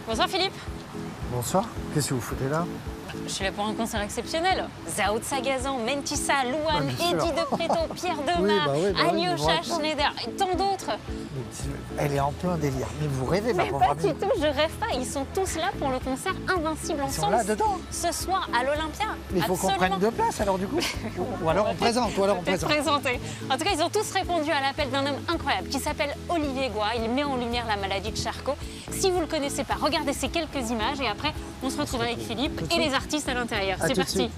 Bonsoir Philippe. Bonsoir, qu'est-ce que vous foutez là? Je suis là pour un concert exceptionnel. Zao de Sagazan, Mentissa, Louane, Eddie de Préto, Pierre Demar, Alyosha Schneider et tant d'autres. Elle est en plein délire. Mais vous rêvez, ma Mais pauvre pas amie. du tout, je rêve pas. Ils sont tous là pour le concert Invincible Ils sont ensemble. là dedans. Ce soir à l'Olympia. Mais il faut qu'on Absolument. prenne deux places alors du coup. Ou alors on présente, ou alors on Peut-être présente. présenté. En tout cas, ils ont tous répondu à l'appel d'un homme incroyable qui s'appelle Olivier Goy. Il met en lumière la maladie de Charcot. Si vous ne le connaissez pas, regardez ces quelques images et après, on se retrouve avec Philippe et les artistes à l'intérieur. À C'est tout de parti. suite.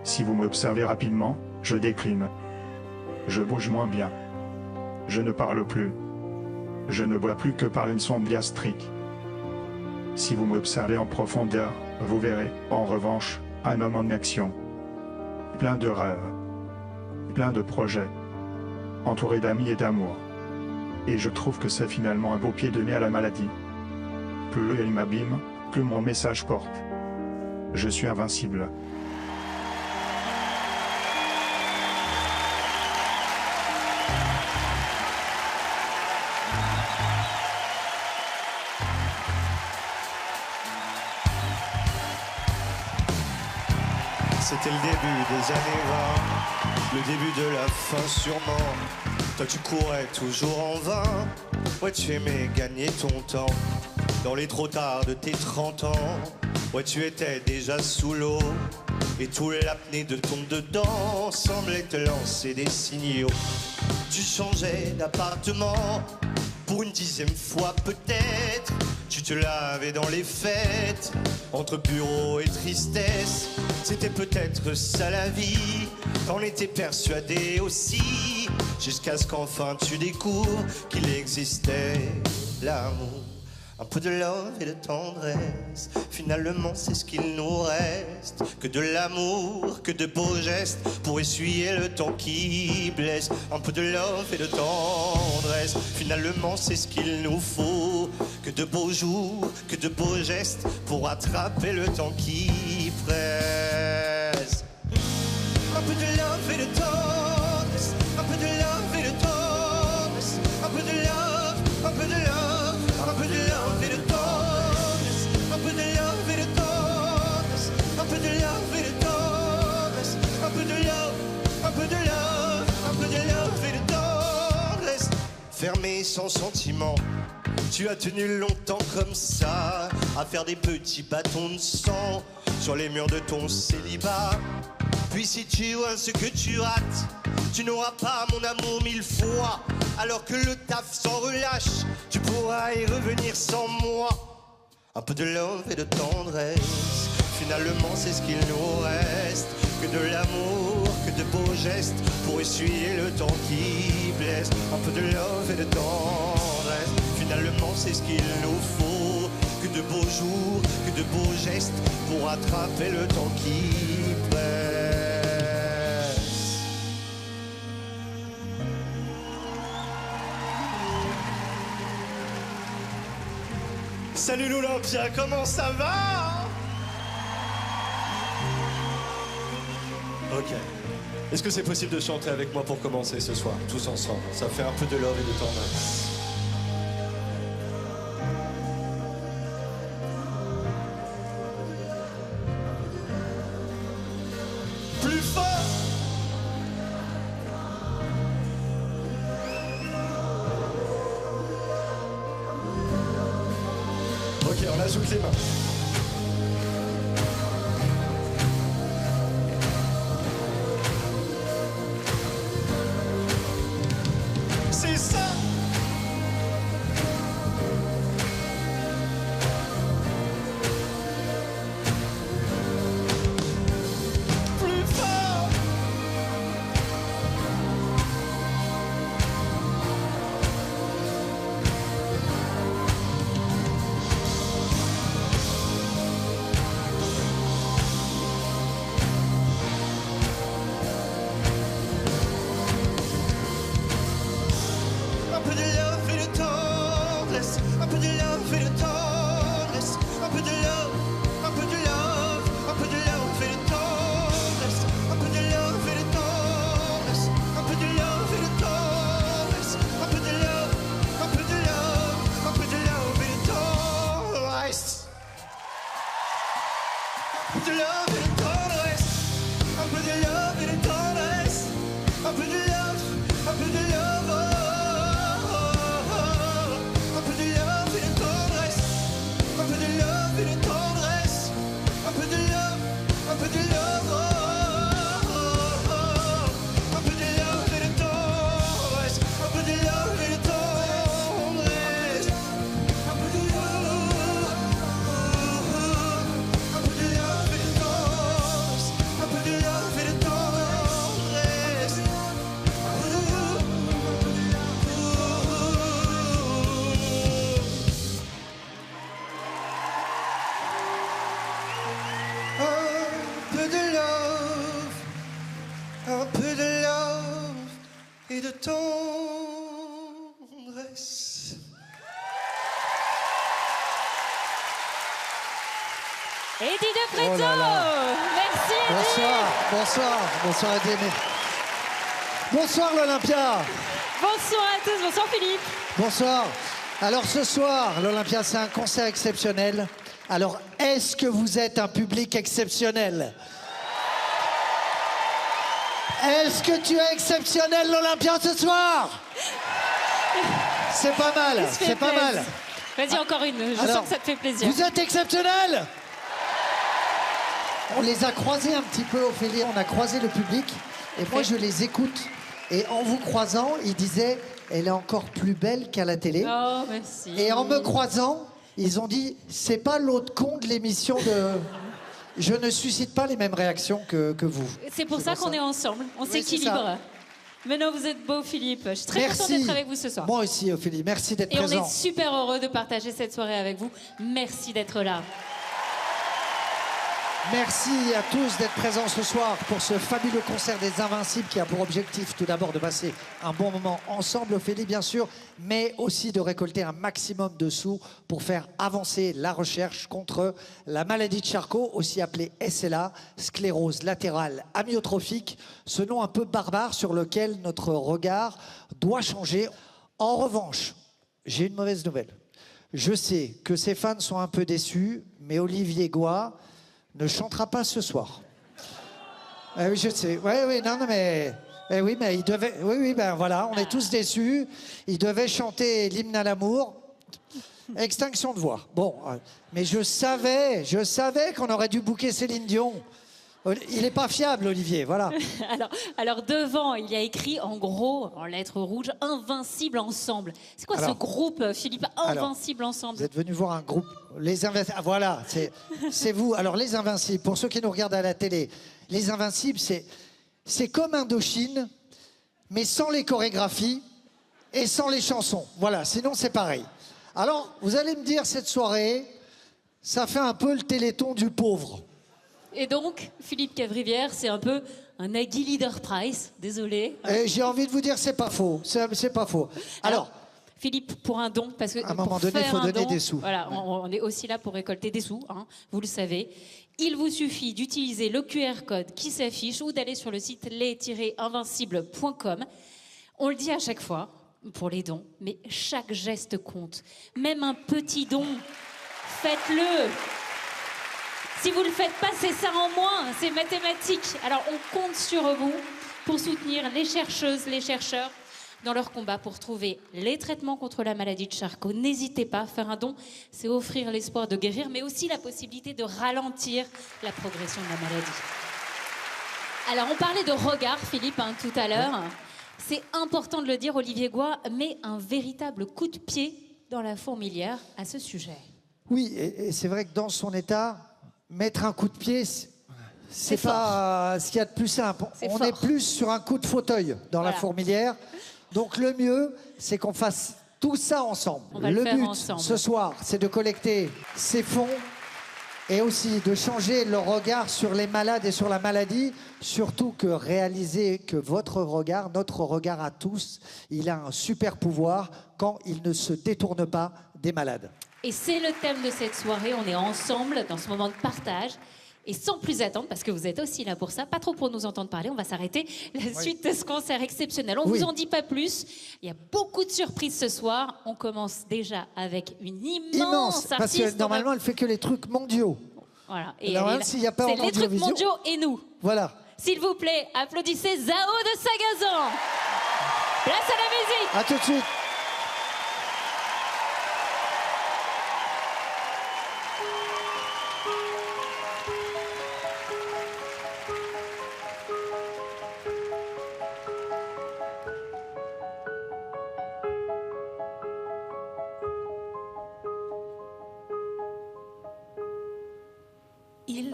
Si vous m'observez rapidement, je décline. Je bouge moins bien. Je ne parle plus. Je ne bois plus que par une sonde gastrique. Si vous m'observez en profondeur, vous verrez, en revanche, un homme en action. Plein de rêves. Plein de projets. Entouré d'amis et d'amour. Et je trouve que c'est finalement un beau pied de nez à la maladie. Plus elle m'abîme, plus mon message porte. Je suis invincible. C'était le début des années 20, le début de la fin sûrement. Toi tu courais toujours en vain, ouais tu aimais gagner ton temps. Dans les trop tard de tes 30 ans, ouais tu étais déjà sous l'eau. Et tout l'apnée de ton dedans semblait te lancer des signaux. Tu changeais d'appartement, pour une 10e fois peut-être. Tu te lavais dans les fêtes, entre bureau et tristesse. C'était peut-être ça la vie, t'en étais persuadé aussi. Jusqu'à ce qu'enfin tu découvres qu'il existait l'amour. Un peu de love et de tendresse, finalement c'est ce qu'il nous reste. Que de l'amour, que de beaux gestes, pour essuyer le temps qui blesse. Un peu de love et de tendresse, finalement c'est ce qu'il nous faut. Que de beaux jours, que de beaux gestes, pour attraper le temps qui presse. Un peu de love et de tendresse, un peu de love et de tendresse. Un peu de love, un peu de love, un peu de love et de tendresse. Un peu de love et de tendresse, un peu de love et de tendresse. Un peu de love, un peu de love, un peu de love et de tendresse. Fermé sans sentiment, tu as tenu longtemps comme ça, à faire des petits bâtons de sang sur les murs de ton célibat. Puis si tu vois ce que tu rates, tu n'auras pas mon amour 1000 fois. Alors que le taf s'en relâche, tu pourras y revenir sans moi. Un peu de love et de tendresse, finalement c'est ce qu'il nous reste. Que de l'amour, que de beaux gestes, pour essuyer le temps qui blesse. Un peu de love et de tendresse, finalement c'est ce qu'il nous faut. Que de beaux jours, que de beaux gestes, pour attraper le temps qui presse. Salut l'Olympia, comment ça va? Ok. Est-ce que c'est possible de chanter avec moi pour commencer ce soir, tous ensemble? Ça fait un peu de love et de tendresse. Plus fort! Ok, on ajoute les mains. C'est ça! Plus fort! et de tendresse. Eddie de Pretto. Oh là là. Merci Eddie. Bonsoir Eddie. Bonsoir l'Olympia. Bonsoir à tous, bonsoir Philippe. Bonsoir. Alors ce soir, l'Olympia, c'est un concert exceptionnel. Alors, est-ce que vous êtes un public exceptionnel? Est-ce que tu es exceptionnel, l'Olympia, ce soir? C'est pas mal, c'est pas mal. Vas-y, encore une, je sens que ça te fait plaisir. Vous êtes exceptionnel. On les a croisés un petit peu, Ophélie, on a croisé le public. Et moi, je les écoute. Et en vous croisant, ils disaient, elle est encore plus belle qu'à la télé. Oh, merci. Et en me croisant, ils ont dit, c'est pas l'autre con de l'émission de... Je ne suscite pas les mêmes réactions que vous. C'est pour ça qu'on est ensemble, on s'équilibre. Mais non, vous êtes beau, Philippe. Je suis très contente d'être avec vous ce soir. Moi aussi, Ophélie, merci d'être présent. Et on est super heureux de partager cette soirée avec vous. Merci d'être là. Merci à tous d'être présents ce soir pour ce fabuleux concert des Invincibles qui a pour objectif tout d'abord de passer un bon moment ensemble, Ophélie bien sûr, mais aussi de récolter un maximum de sous pour faire avancer la recherche contre la maladie de Charcot, aussi appelée SLA, sclérose latérale amyotrophique, ce nom un peu barbare sur lequel notre regard doit changer. En revanche, j'ai une mauvaise nouvelle. Je sais que ses fans sont un peu déçus, mais Olivier Goy ne chantera pas ce soir. Oui, je sais. Oui, non, mais... oui, mais il devait... Oui, ben voilà, on est tous déçus. Il devait chanter l'hymne à l'amour. Extinction de voix. Bon, mais je savais qu'on aurait dû booker Céline Dion. Il n'est pas fiable, Olivier, voilà. alors, devant, il y a écrit, en gros, en lettres rouges, Invincible Ensemble. C'est quoi ce groupe, Philippe, Invincible Ensemble? Vous êtes venu voir un groupe, les Invincibles. Ah, voilà, c'est vous. Alors, les Invincibles, pour ceux qui nous regardent à la télé, les Invincibles, c'est comme Indochine, mais sans les chorégraphies et sans les chansons. Voilà, sinon c'est pareil. Alors, vous allez me dire, cette soirée, ça fait un peu le Téléthon du pauvre. Et donc, Philippe Cavrivière, c'est un peu un Aggie Leader Prize, désolé. J'ai envie de vous dire, c'est pas faux, c'est pas faux. Alors, Philippe, pour un don, parce que à un moment donné, il faut donner des sous. Voilà, on est aussi là pour récolter des sous, hein, vous le savez. Il vous suffit d'utiliser le QR code qui s'affiche ou d'aller sur le site les-invincibles.com. On le dit à chaque fois, pour les dons, mais chaque geste compte. Même un petit don, faites-le. Si vous ne le faites pas, c'est ça en moins, c'est mathématique. Alors on compte sur vous pour soutenir les chercheuses, les chercheurs dans leur combat pour trouver les traitements contre la maladie de Charcot. N'hésitez pas, faire un don, c'est offrir l'espoir de guérir, mais aussi la possibilité de ralentir la progression de la maladie. Alors on parlait de regard, Philippe, tout à l'heure. C'est important de le dire, Olivier Goy met un véritable coup de pied dans la fourmilière à ce sujet. Oui, et c'est vrai que dans son état... Mettre un coup de pied, c'est pas ce qu'il y a de plus simple. On est plus sur un coup de fauteuil dans la fourmilière. Donc le mieux, c'est qu'on fasse tout ça ensemble. Le but ce soir, c'est de collecter ces fonds et aussi de changer le regard sur les malades et sur la maladie. Surtout que réaliser que votre regard, notre regard à tous, il a un super pouvoir quand il ne se détourne pas des malades. Et c'est le thème de cette soirée, on est ensemble dans ce moment de partage. Et sans plus attendre, parce que vous êtes aussi là pour ça, pas trop pour nous entendre parler, on va s'arrêter la suite de ce concert exceptionnel. On vous en dit pas plus, il y a beaucoup de surprises ce soir. On commence déjà avec une immense parce artiste. Que normalement, elle fait que les trucs mondiaux. Voilà. Et s'il y a pas c'est les trucs mondiaux et nous. Voilà. S'il vous plaît, applaudissez Zao de Sagazan. Place à la musique. À tout de suite. Il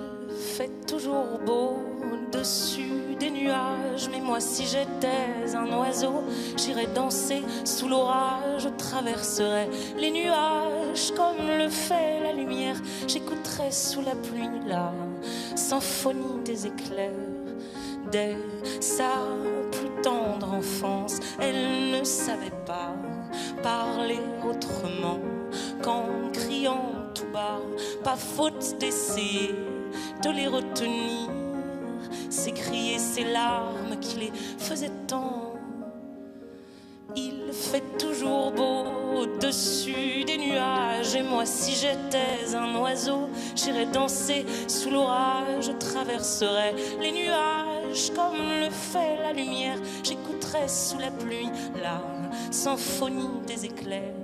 fait toujours beau au-dessus des nuages, mais moi si j'étais un oiseau, j'irais danser sous l'orage, je traverserais les nuages comme le fait la lumière, j'écouterais sous la pluie la symphonie des éclairs. Dès sa plus tendre enfance, savais pas parler autrement qu'en criant tout bas. Pas faute d'essayer de les retenir, s'écrier ces larmes qui les faisaient tant. Il fait toujours beau au-dessus des nuages, et moi si j'étais un oiseau, j'irais danser sous l'orage, je traverserais les nuages comme le fait la lumière, j'écouterais sous la pluie la symphonie des éclairs.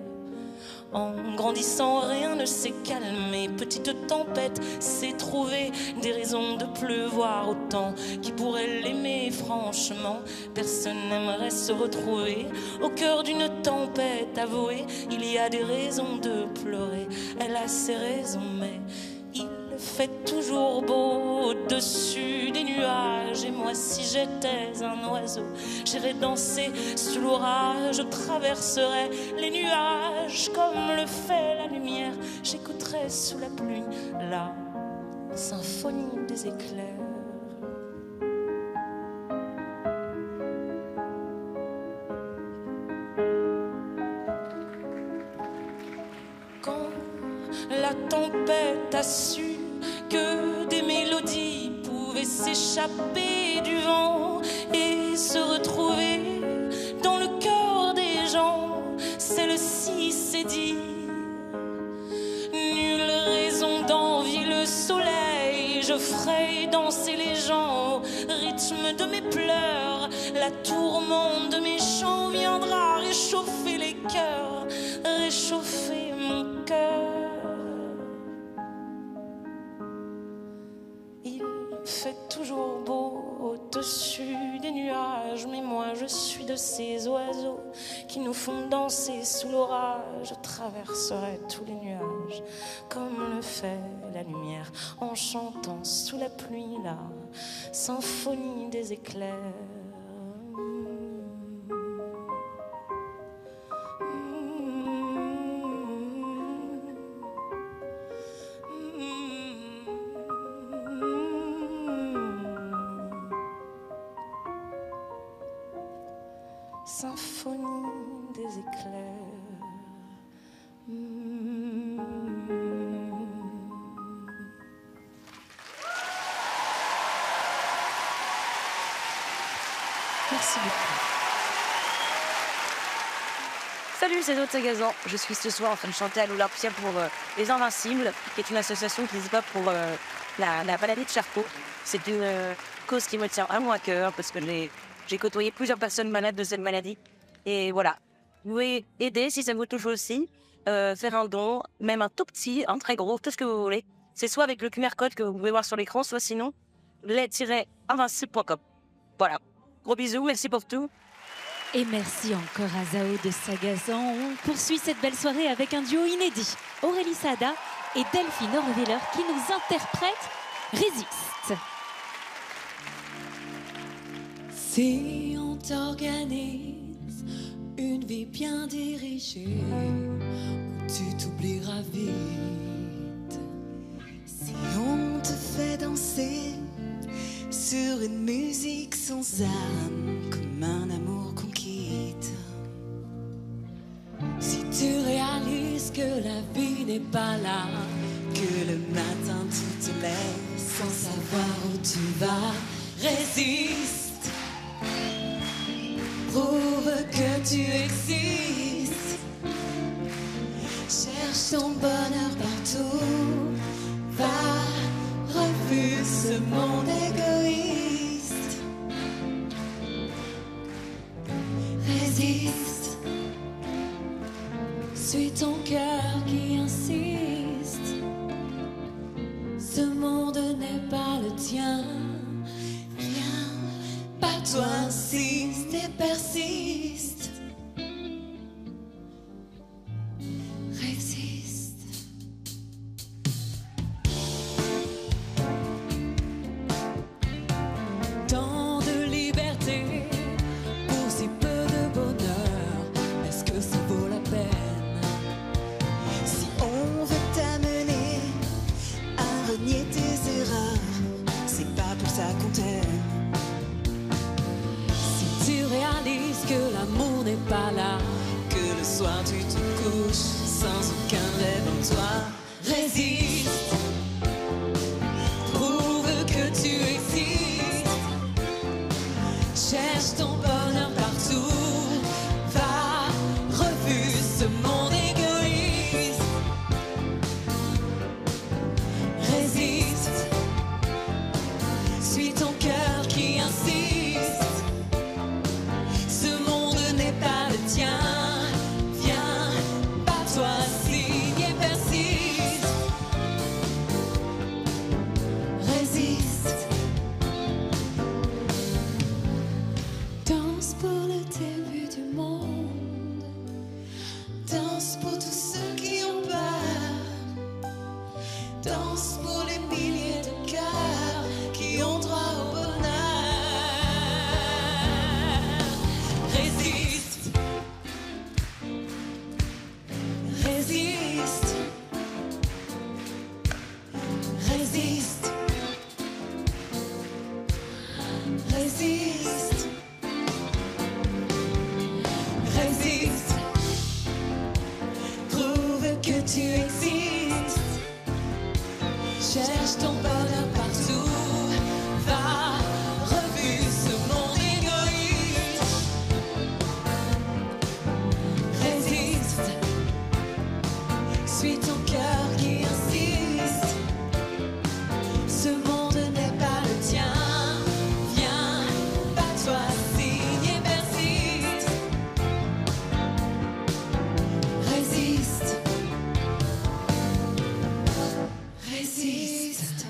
En grandissant, rien ne s'est calmé. Petite tempête s'est trouvée des raisons de pleuvoir autant. Qui pourrait l'aimer franchement? Personne n'aimerait se retrouver au cœur d'une tempête. Avouée, il y a des raisons de pleurer. Elle a ses raisons, mais il fait toujours beau au-dessus des nuages. Et moi, si j'étais un oiseau, j'irais danser sous l'orage, je traverserais les nuages comme le fait la lumière. J'écouterais sous la pluie la symphonie des éclairs. Quand la tempête a su que des mélodies pouvaient s'échapper du vent et se retrouver dans le cœur des gens, celle-ci s'est dit: nulle raison d'envier le soleil, je ferai danser les gens au rythme de mes pleurs. La tourmente de mes chants viendra réchauffer les cœurs, réchauffer mon cœur. Il fait toujours beau au-dessus des nuages, mais moi je suis de ces oiseaux qui nous font danser sous l'orage. Je traverserai tous les nuages comme le fait la lumière, en chantant sous la pluie la symphonie des éclairs. Symphonie des éclairs. Merci beaucoup. Salut, c'est Aude Sagazan. Je suis ce soir en train de chanter à l'Olympia pour Les Invincibles, qui est une association qui se bat pour la maladie de Charcot. C'est une cause qui me tient vraiment à cœur parce que j'ai côtoyé plusieurs personnes malades de cette maladie. Et voilà, vous pouvez aider si ça vous touche aussi, faire un don, même un tout petit, un très gros, tout ce que vous voulez. C'est soit avec le QR code que vous pouvez voir sur l'écran, soit sinon, les-invincible.com. Voilà, gros bisous, merci pour tout. Et merci encore à Zao de Sagazan. On poursuit cette belle soirée avec un duo inédit. Aurélie Sada et Delphine Horveiller qui nous interprètent Résiste. Si on t'organise une vie bien dirigée, tu t'oublieras vite. Si on te fait danser sur une musique sans âme, comme un amour qu'on quitte. Si tu réalises que la vie n'est pas là, que le matin tu te lèves sans savoir où tu vas, résiste. Prouve que tu existes. Cherche ton bonheur partout. Va, refuse ce monde égoïste. Résiste. Suis ton cœur qui insiste. Ce monde n'est pas le tien. Toi insiste et persiste. Résiste. Tant de liberté pour si peu de bonheur, est-ce que ça vaut la peine? Si on veut t'amener à renier tes erreurs, c'est pas pour ça qu'on t'aime. Tu réalises que pas là, que le soir tu te couches sans aucun rêve en toi. Résiste, prouve que tu existes, cherche ton bonheur partout, va, refuse ce monde égoïste. Résiste, suis ton cœur qui insiste, ce monde n'est pas le tien, viens, bats-toi, signe et persiste. Résiste, danse pour le début du monde, danse pour tous ceux qui ont peur, danse pour les milliers de cœurs qui ont droit au bonheur. Résiste, résiste, résiste, résiste, résiste, prouve que tu existes, cherche ton bonheur partout, va, refuse ce monde égoïste. Résiste, suis ton cœur qui insiste, ce monde n'est pas le tien, viens, bats-toi, signe et persiste. Résiste, résiste.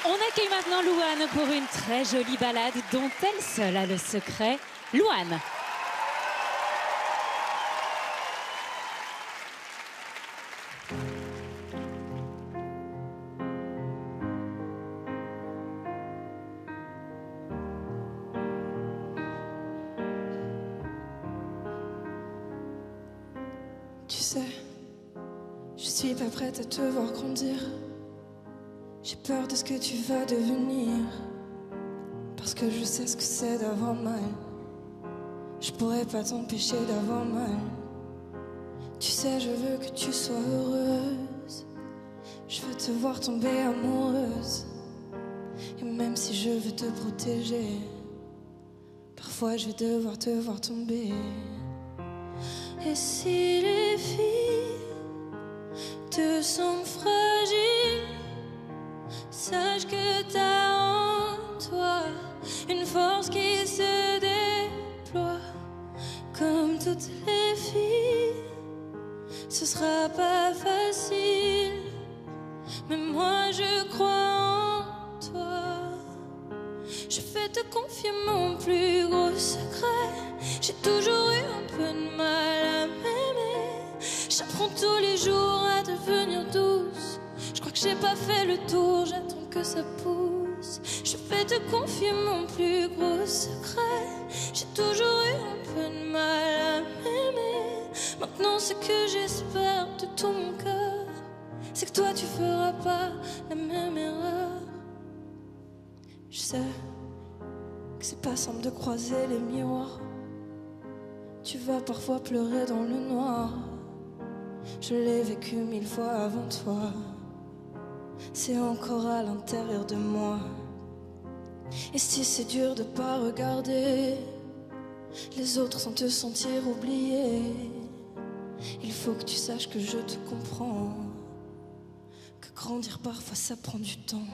On accueille maintenant Louane pour une très jolie balade dont elle seule a le secret. Louane. Tu sais, je suis pas prête à te voir grandir. J'ai peur de ce que tu vas devenir, parce que je sais ce que c'est d'avoir mal. Je pourrais pas t'empêcher d'avoir mal. Tu sais, je veux que tu sois heureuse. Je veux te voir tomber amoureuse. Et même si je veux te protéger, parfois je vais devoir te voir tomber. Et si les filles te semblent fragiles, sache que t'as en toi une force qui se déploie. Comme toutes les filles, ce sera pas facile, mais moi je crois en toi. Je vais te confier mon plus gros secret. J'ai toujours eu un peu de mal à m'aimer. J'apprends tous les jours à devenir douce. Je crois que j'ai pas fait le tour, j'attends que ça pousse. Je vais te confier mon plus gros secret. J'ai toujours eu un peu de mal à m'aimer. Maintenant ce que j'espère de tout mon cœur, c'est que toi tu feras pas la même erreur. Je sais que c'est pas simple de croiser les miroirs. Tu vas parfois pleurer dans le noir. Je l'ai vécu 1000 fois avant toi. C'est encore à l'intérieur de moi. Et si c'est dur de pas regarder les autres sans te sentir oublié, il faut que tu saches que je te comprends, que grandir parfois ça prend du temps.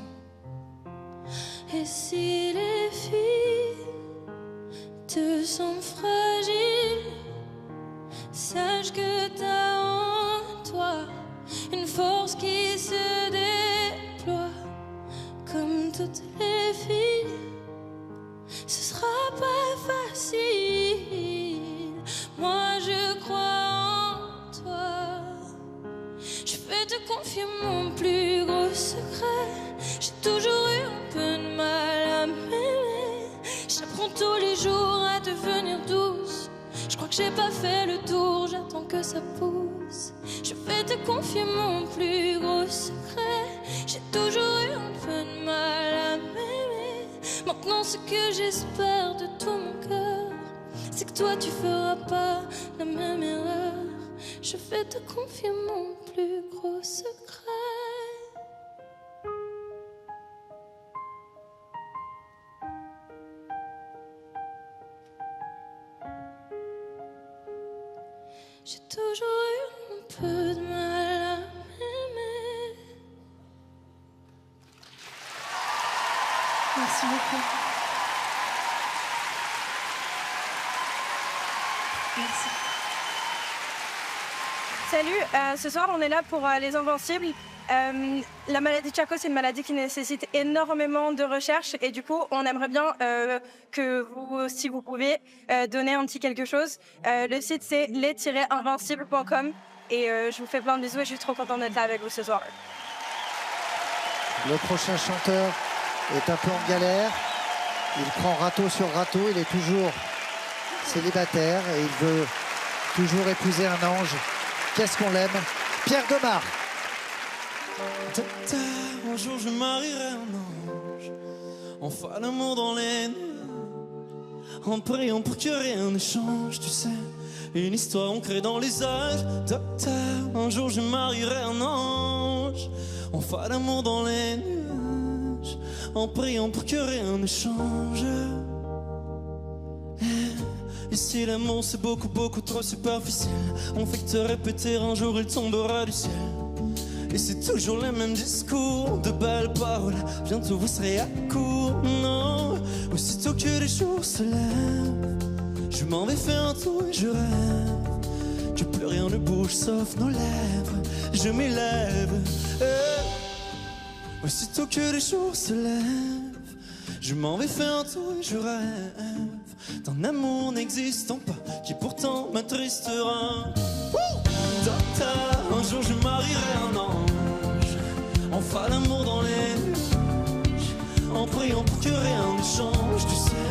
Et si les filles te semblent fragiles, sache que t'as en toi une force qui se déploie. Comme toutes les filles, ce sera pas facile, moi je crois en toi. Je vais te confier mon plus gros secret. J'ai toujours eu un peu de mal à m'aimer. J'apprends tous les jours à devenir douce. Je crois que j'ai pas fait le tour, j'attends que ça pousse. rose. Je vais te confier mon plus gros secret. J'ai toujours eu un peu de mal à m'aimer. Maintenant ce que j'espère de tout mon cœur, c'est que toi tu feras pas la même erreur. Je vais te confier mon plus gros secret. J'ai toujours eu un peu de mal à m'aimer. Merci beaucoup. Merci. Salut, ce soir on est là pour les Invincibles. La maladie de Charcot, c'est une maladie qui nécessite énormément de recherche et du coup, on aimerait bien que vous, si vous pouvez, donner un petit quelque chose. Le site, c'est les-invincibles.com et je vous fais plein de bisous et je suis trop contente d'être là avec vous ce soir. Le prochain chanteur est un peu en galère. Il prend râteau sur râteau. Il est toujours célibataire et il veut toujours épouser un ange. Qu'est-ce qu'on l'aime? Pierre Demar. Un jour je marierai un ange. On fera l'amour dans les nuages, en priant pour que rien ne change, tu sais. Une histoire ancrée dans les âges. Docteur, un jour je marierai un ange. On fera l'amour dans les nuages, en priant pour que rien ne change. Et si l'amour c'est beaucoup, beaucoup trop superficiel, on fait que te répéter un jour il tombera du ciel. Et c'est toujours le même discours, de belles paroles, bientôt vous serez à court. Non, aussitôt que les jours se lèvent, je m'en vais faire un tour et je rêve que plus rien ne bouge sauf nos lèvres. Je m'élève, aussitôt que les jours se lèvent, je m'en vais faire un tour et je rêve d'un amour n'existant pas, qui pourtant m'attristera. Docteur, un jour je marierai un ange. On fera l'amour dans les nuages, en priant pour que rien ne change, tu sais.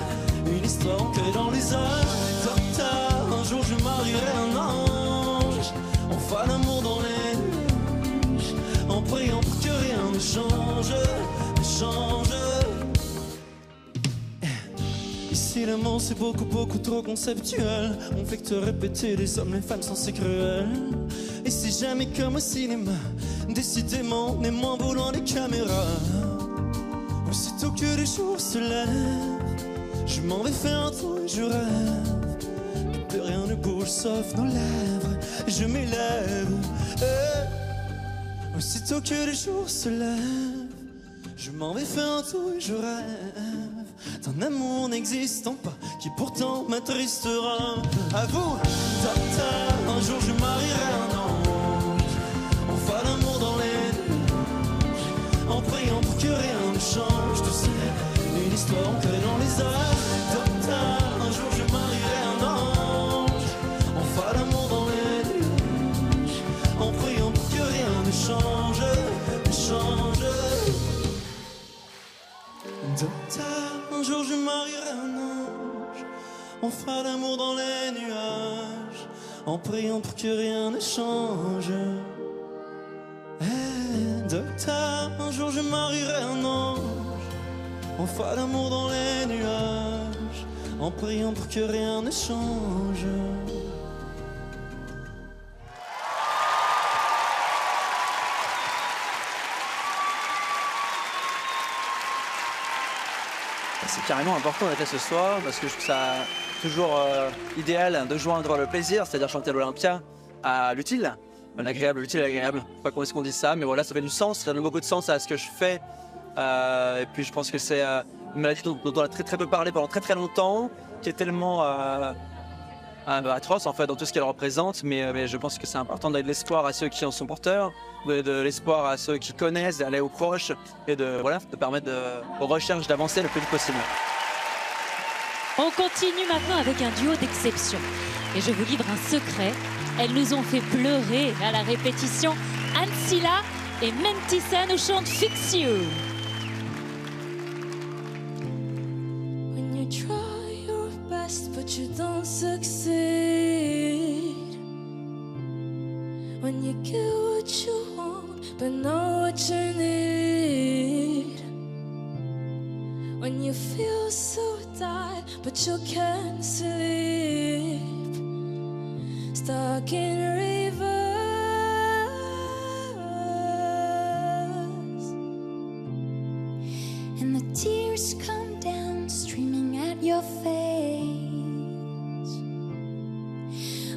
Une histoire ancrée dans les âges. Docteur, un jour je marierai un ange. On fera l'amour dans les nuages, en priant pour que rien ne change, ne change. Si l'amour c'est beaucoup, beaucoup trop conceptuel, on fait que te répéter les hommes, les femmes sont si cruels. Et c'est jamais comme au cinéma, décidément on est moins beau loin des caméras. Aussitôt que les jours se lèvent, je m'en vais faire un tour et je rêve que plus rien ne bouge sauf nos lèvres. Je m'élève, aussitôt que les jours se lèvent, je m'en vais faire un tour et je rêve d'un amour n'existant pas, qui pourtant m'attristera. À vous, docteur, un jour je marierai un ange. On fera l'amour dans les nuages, en priant pour que rien ne change, tu sais. Une histoire ancrée dans les âges. Docteur, un jour je marierai un ange. On fera l'amour dans les nuages, en priant pour que rien ne change, ne change. Docteur, un jour je marierai un ange. On fera l'amour dans les nuages, en priant pour que rien ne change. Docteur, un jour je marierai un ange. On fera l'amour dans les nuages, en priant pour que rien ne change. C'est carrément important d'être là ce soir parce que je trouve ça toujours idéal de joindre le plaisir, c'est-à-dire chanter à l'Olympia, à l'utile. L'agréable, l'utile, l'agréable. Je sais pas comment est-ce qu'on dit ça, mais voilà, ça fait du sens, ça donne beaucoup de sens à ce que je fais. Et puis je pense que c'est une maladie dont on a très très peu parlé pendant très très longtemps, qui est tellement atroce en fait dans tout ce qu'elle représente, mais je pense que c'est important d'aller de l'espoir à ceux qui en sont porteurs, de l'espoir à ceux qui connaissent, d'aller aux proches et de permettre aux recherches d'avancer le plus vite possible. On continue maintenant avec un duo d'exception. Et je vous livre un secret. Elles nous ont fait pleurer à la répétition. Anne Silla et Mentissa nous chantent Fix You. When you try your best but you don't succeed, When you get what you want, but not what you need. When you feel so tired, but you can't sleep. Stuck in reverse. And the tears come down, streaming at your face.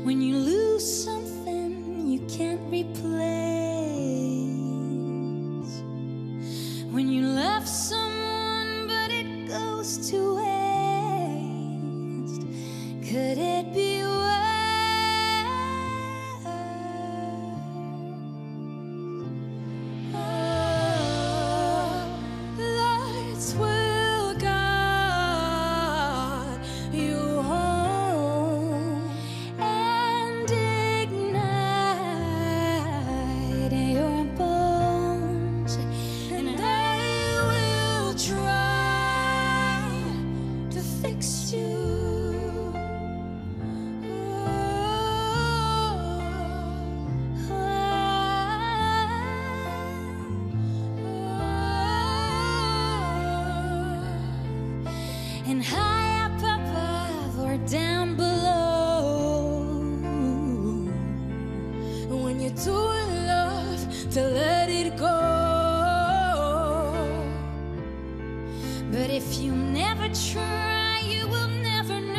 When you lose something you can't replace. When you love someone but it goes to waste. Could it be worse? Oh, lights will guide you home and ignite your bones, and I will try to fix you. And high up above or down below, when you're too in love to let it go. But if you never try, you will never know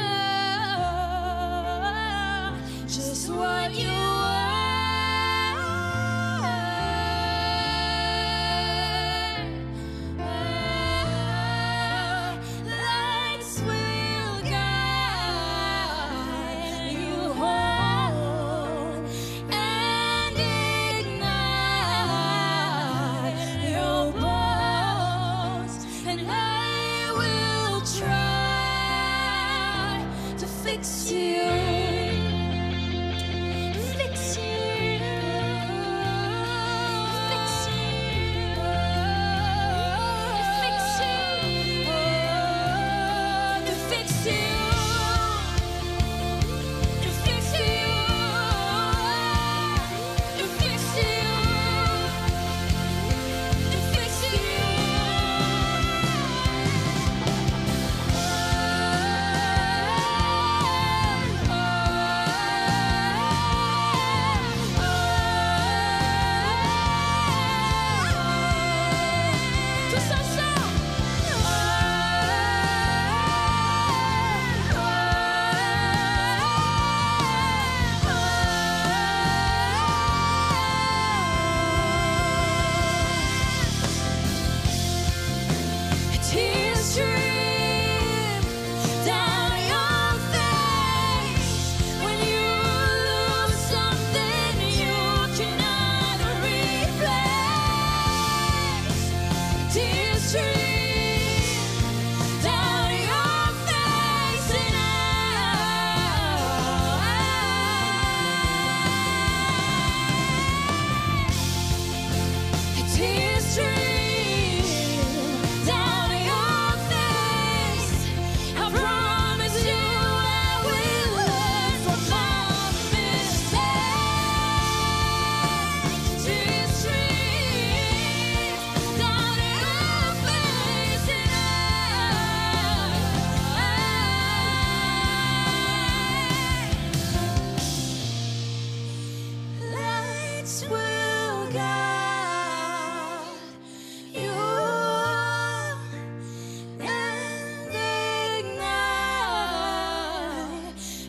just what you are. Lights will guide you home and ignite your bones, and I will try to fix you. Fix you. Fix you. Fix you. To fix you. To fix you. To fix you. To fix you. Tous ensemble. Tears stream down your face when you lose something you cannot replace. Tears stream down your face, and tears stream down your face. I promise you I will learn from my mistakes. Tears stream down your face, and lights will guide you and ignite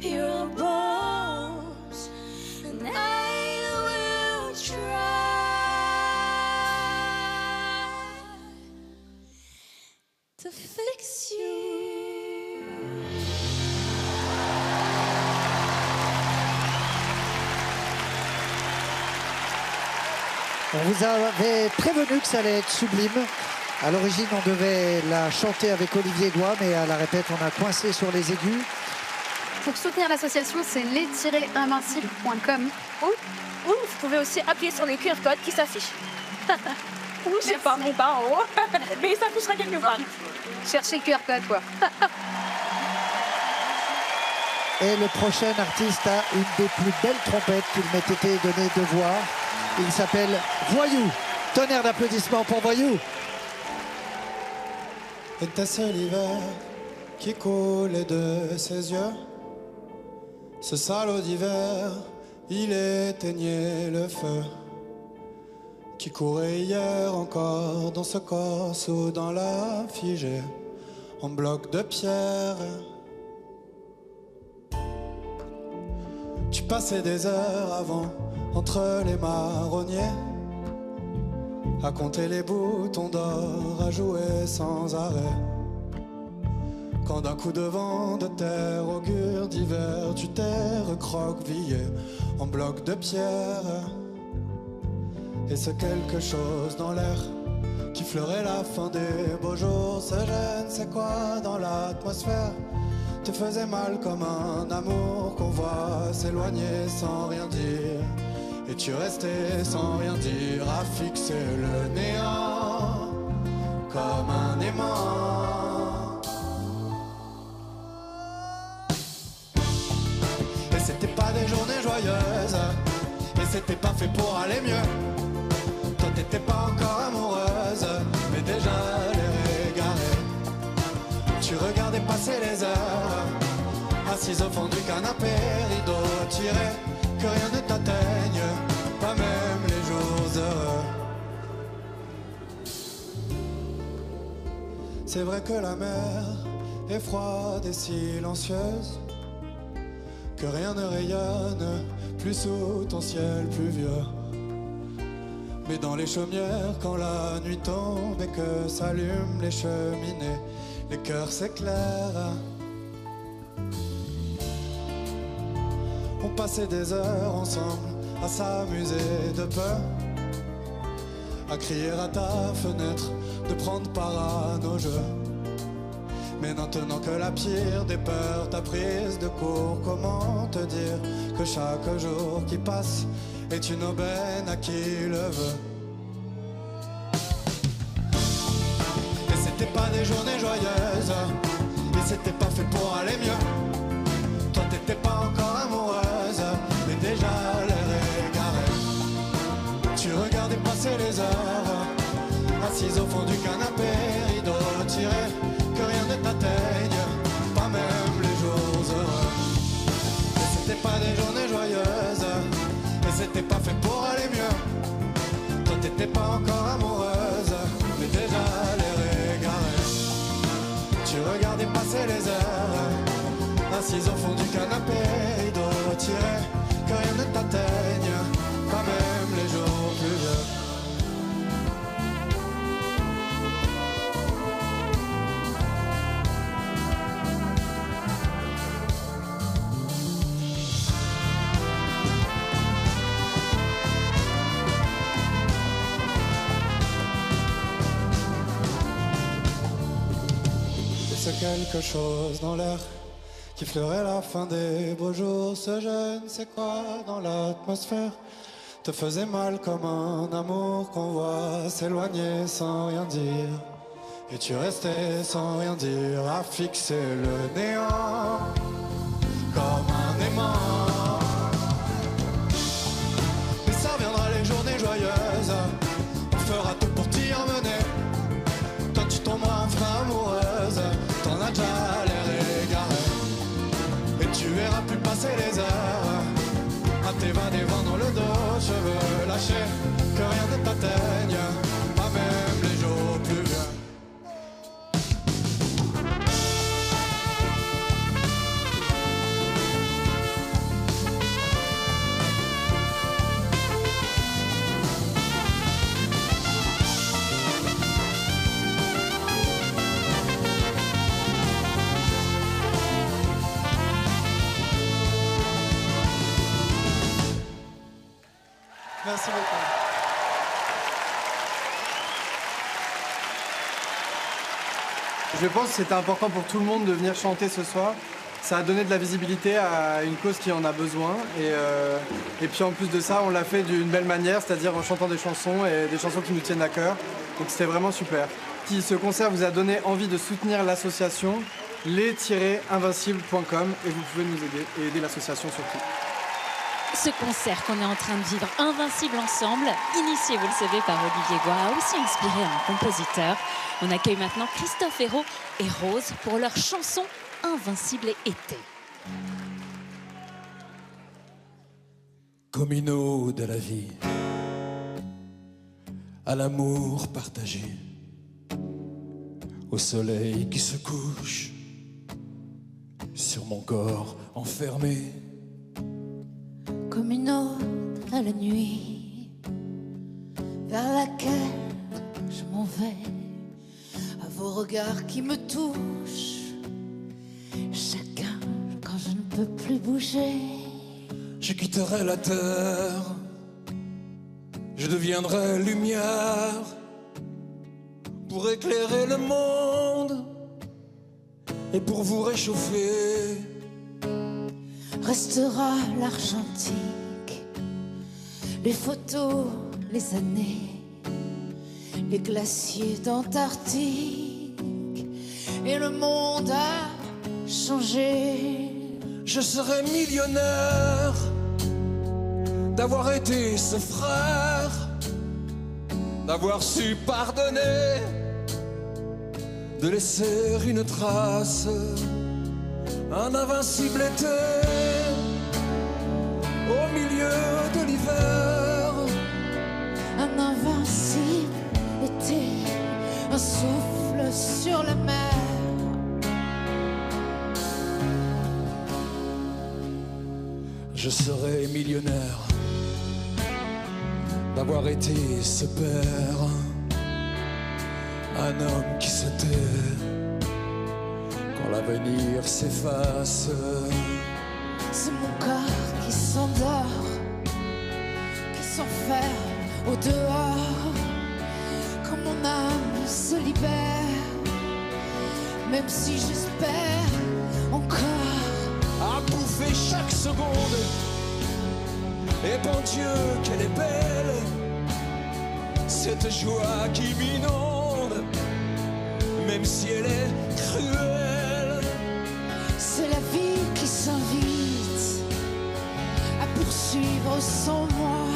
your bones, and I will try to fix you. On vous avait prévenu que ça allait être sublime. À l'origine, on devait la chanter avec Olivier Goy, mais à la répète, on a coincé sur les aigus. Pour soutenir l'association, c'est les-invincibles.com. Ou vous pouvez aussi appuyer sur les QR codes qui s'affichent. Ou je sais pas, mon pas en haut, mais il s'affichera quelque part. Cherchez QR code, quoi. Et le prochain artiste a une des plus belles trompettes qu'il m'ait été donné de voir. Il s'appelle Voyou. Tonnerre d'applaudissements pour Voyou. Était-ce l'hiver qui coulait de ses yeux? Ce salaud d'hiver, il éteignait le feu qui courait hier encore dans ce corse ou dans la figée en bloc de pierre. Tu passais des heures avant entre les marronniers à compter les boutons d'or, à jouer sans arrêt. Quand d'un coup de vent de terre, augure d'hiver, tu t'es recroquevillé en bloc de pierre. Et ce quelque chose dans l'air qui fleurait la fin des beaux jours, ce je ne sais quoi dans l'atmosphère te faisait mal comme un amour qu'on voit s'éloigner sans rien dire. Et tu restais sans rien dire à fixer le néant comme un aimant. Et c'était pas des journées joyeuses, et c'était pas fait pour aller mieux. Toi t'étais pas encore amoureuse, mais déjà l'air égaré. Tu regardais passer les heures, assise au fond du canapé, rideau tiré, que rien ne t'atteigne, pas même les jours heureux. C'est vrai que la mer est froide et silencieuse, que rien ne rayonne plus sous ton ciel pluvieux. Mais dans les chaumières, quand la nuit tombe et que s'allument les cheminées, les cœurs s'éclairent. On passait des heures ensemble à s'amuser de peu, à crier à ta fenêtre de prendre part à nos jeux. Mais maintenant que la pire des peurs t'a prise de court, comment te dire que chaque jour qui passe est une aubaine à qui le veut. Et c'était pas des journées joyeuses, et c'était pas fait pour aller mieux. Toi t'étais pas encore amoureuse, mais déjà l'air égaré. Tu regardais passer les heures, assise au fond du canapé, rideau tiré, que rien ne t'atteigne, pas même les jours heureux. Et c'était pas des journées joyeuses, et c'était pas fait pour aller mieux. Toi t'étais pas encore amoureuse, mais déjà l'air égaré. Tu regardais passer les heures, assise au fond du canapé, rideau tiré, que rien ne t'atteigne, pas même les jours pluvieux. Quelque chose dans l'air qui fleurait la fin des beaux jours, ce je ne sais quoi dans l'atmosphère te faisait mal comme un amour qu'on voit s'éloigner sans rien dire. Et tu restais sans rien dire à fixer le néant comme un aimant. Mais ça viendra les journées joyeuses, on fera tout pour t'y emmener. Toi tu tomberas enfin amoureuse, t'en as déjà l'air égaré. Et tu verras plus passer les heures à t'évader vent dans le dos, cheveux lâchés, que rien ne t'atteigne, pas même les jours pluvieux. Merci beaucoup. Je pense que c'était important pour tout le monde de venir chanter ce soir. Ça a donné de la visibilité à une cause qui en a besoin. Et puis en plus de ça, on l'a fait d'une belle manière, c'est-à-dire en chantant des chansons et des chansons qui nous tiennent à cœur. Donc c'était vraiment super. Si ce concert vous a donné envie de soutenir l'association, les-invincibles.com et vous pouvez nous aider et aider l'association surtout. Ce concert qu'on est en train de vivre, Invincible ensemble, initié, vous le savez, par Olivier Goy, a aussi inspiré un compositeur. On accueille maintenant Christophe Hérault et Rose pour leur chanson Invincible et été. Comme une ode à la vie, à l'amour partagé, au soleil qui se couche sur mon corps enfermé. Comme une ode à la nuit, vers laquelle je m'en vais, à vos regards qui me touchent, chacun quand je ne peux plus bouger. Je quitterai la terre, je deviendrai lumière pour éclairer le monde et pour vous réchauffer. Restera l'argentique, les photos, les années, les glaciers d'Antarctique, et le monde a changé. Je serai millionnaire d'avoir été ce frère, d'avoir su pardonner, de laisser une trace, un invincible été au milieu de l'hiver. Un invincible été, un souffle sur la mer. Je serai millionnaire d'avoir été ce père, un homme qui se tait quand l'avenir s'efface. C'est mon corps qui s'endort, qui s'enferme au dehors, quand mon âme se libère, même si j'espère encore à bouffer chaque seconde. Et bon Dieu, qu'elle est belle, cette joie qui m'inonde, même si elle est cruelle. C'est la vie qui s'invite à poursuivre sans moi,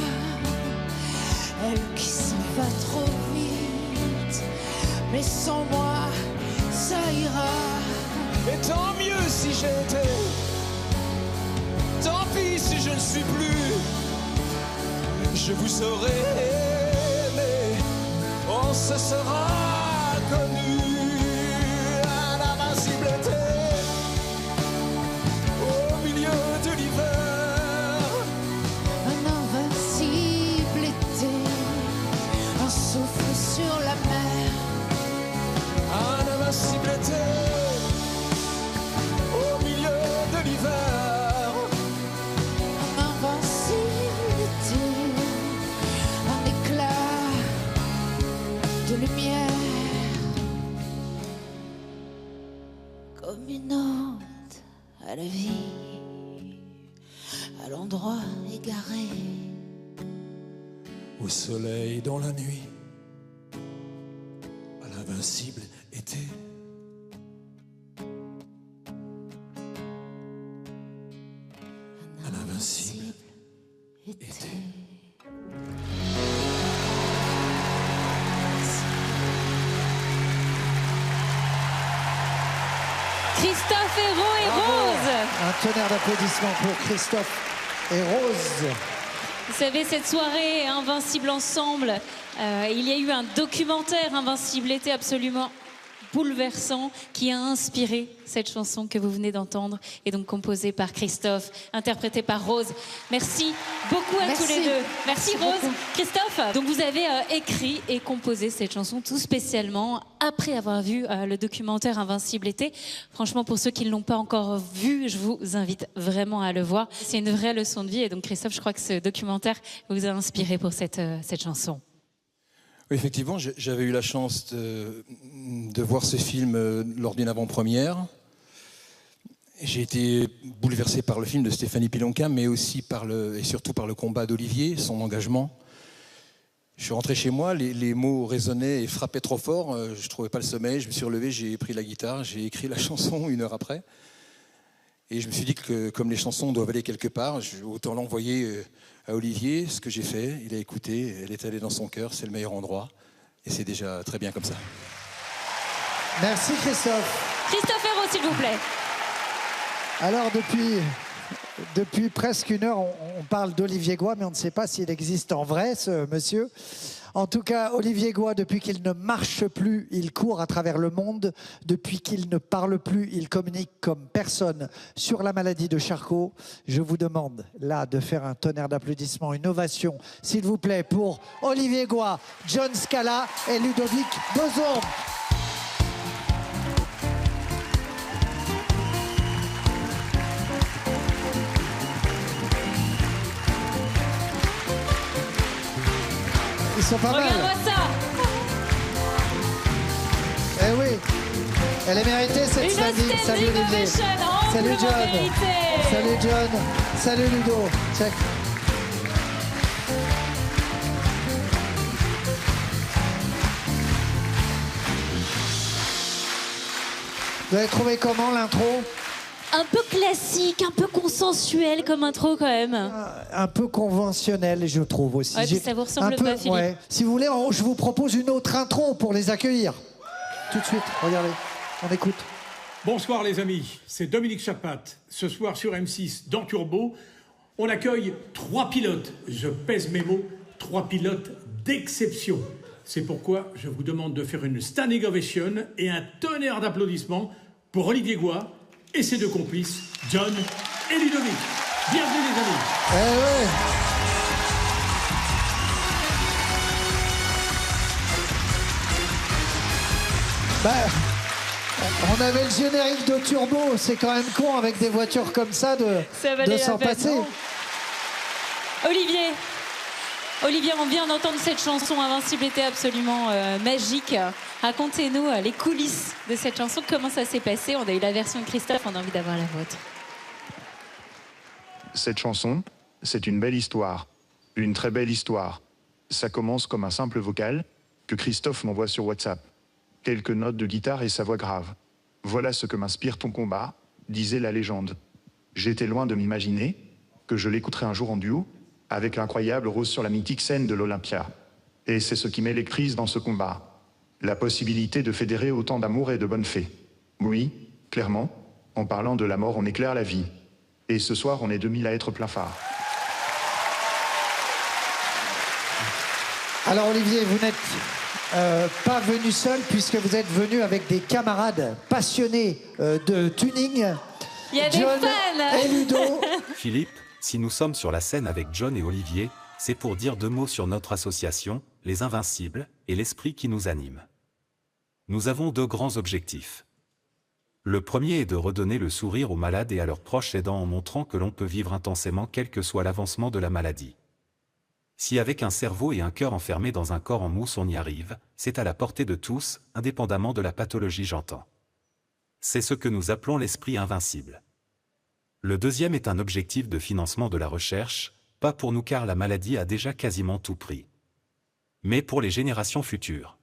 elle qui s'en va trop vite, mais sans moi ça ira. Et tant mieux si j'étais, tant pis si je ne suis plus. Je vous aurais aimé, on se sera connu. Un invincible été au milieu de l'hiver. Un invincible été, un souffle sur la mer. Un invincible été au milieu de l'hiver. Un invincible été, un éclat de lumière. Comme une ode à la vie, à l'endroit égaré. Au soleil dans la nuit, à l'invincible été. À l'invincible été. Christophe Hérault et Bravo. Rose. Un tonnerre d'applaudissements pour Christophe et Rose. Vous savez, cette soirée Invincible ensemble, il y a eu un documentaire Invincible été absolument bouleversant qui a inspiré cette chanson que vous venez d'entendre et donc composée par Christophe, interprétée par Rose. Merci beaucoup à tous les deux. Merci Rose. beaucoup. Christophe, donc vous avez écrit et composé cette chanson tout spécialement après avoir vu le documentaire Invincible été. Franchement, pour ceux qui ne l'ont pas encore vu, je vous invite vraiment à le voir. C'est une vraie leçon de vie et donc Christophe, je crois que ce documentaire vous a inspiré pour cette chanson. Oui, effectivement, j'avais eu la chance de voir ce film lors d'une avant-première. J'ai été bouleversé par le film de Stéphanie Pilonka, mais aussi et surtout par le combat d'Olivier, son engagement. Je suis rentré chez moi, les mots résonnaient et frappaient trop fort. Je ne trouvais pas le sommeil. Je me suis relevé, j'ai pris la guitare, j'ai écrit la chanson 1 heure après. Et je me suis dit que comme les chansons doivent aller quelque part, autant l'envoyer à Olivier, ce que j'ai fait. Il a écouté, elle est allée dans son cœur, c'est le meilleur endroit. Et c'est déjà très bien comme ça. Merci Christophe. Christophe Hérault, s'il vous plaît. Alors depuis presque 1 heure, on parle d'Olivier Goy, mais on ne sait pas s'il existe en vrai, ce monsieur. En tout cas, Olivier Goy, depuis qu'il ne marche plus, il court à travers le monde. Depuis qu'il ne parle plus, il communique comme personne sur la maladie de Charcot. Je vous demande, là, de faire un tonnerre d'applaudissements, une ovation, s'il vous plaît, pour Olivier Goy, John Scala et Ludovic Boson. Ils sont pas mal. Regarde-moi ça. Eh oui, elle est méritée cette standing. Salut Olivier. Salut John. Salut John. Salut Ludo. Check. Vous avez trouvé comment l'intro? Un peu classique, un peu consensuel comme intro quand même. Un peu conventionnel, je trouve aussi. Ouais, ça vous ressemble pas, Philippe. Ouais. Si vous voulez, je vous propose une autre intro pour les accueillir. Tout de suite, regardez, on écoute. Bonsoir les amis, c'est Dominique Chapat. Ce soir sur M6, dans Turbo, on accueille 3 pilotes. Je pèse mes mots, 3 pilotes d'exception. C'est pourquoi je vous demande de faire une standing ovation et un tonnerre d'applaudissements pour Olivier Goy et ses 2 complices, John et Ludovic. Bienvenue les amis. Eh ouais. On avait le générique de Turbo, c'est quand même con avec des voitures comme ça de s'en passer. Olivier, on vient d'entendre cette chanson. Invincible était absolument magique. Racontez-nous les coulisses de cette chanson. Comment ça s'est passé? On a eu la version de Christophe, on a envie d'avoir la vôtre. Cette chanson, c'est une belle histoire. Une très belle histoire. Ça commence comme un simple vocal que Christophe m'envoie sur WhatsApp. Quelques notes de guitare et sa voix grave. Voilà ce que m'inspire ton combat, disait la légende. J'étais loin de m'imaginer que je l'écouterais un jour en duo avec l'incroyable Rose sur la mythique scène de l'Olympia. Et c'est ce qui m'électrise dans ce combat. La possibilité de fédérer autant d'amour et de bonnes fées. Oui, clairement, en parlant de la mort, on éclaire la vie. Et ce soir, on est 2000 à être plein phare. Alors Olivier, vous n'êtes pas venu seul puisque vous êtes venu avec des camarades passionnés de tuning. Il y a John des fans et Ludo. Philippe, si nous sommes sur la scène avec John et Olivier, c'est pour dire 2 mots sur notre association, Les Invincibles, et l'esprit qui nous anime. Nous avons 2 grands objectifs. Le premier est de redonner le sourire aux malades et à leurs proches aidants en montrant que l'on peut vivre intensément quel que soit l'avancement de la maladie. Si avec un cerveau et un cœur enfermés dans un corps en mousse on y arrive, c'est à la portée de tous, indépendamment de la pathologie j'entends. C'est ce que nous appelons l'esprit invincible. Le deuxième est un objectif de financement de la recherche, pas pour nous car la maladie a déjà quasiment tout pris. Mais pour les générations futures.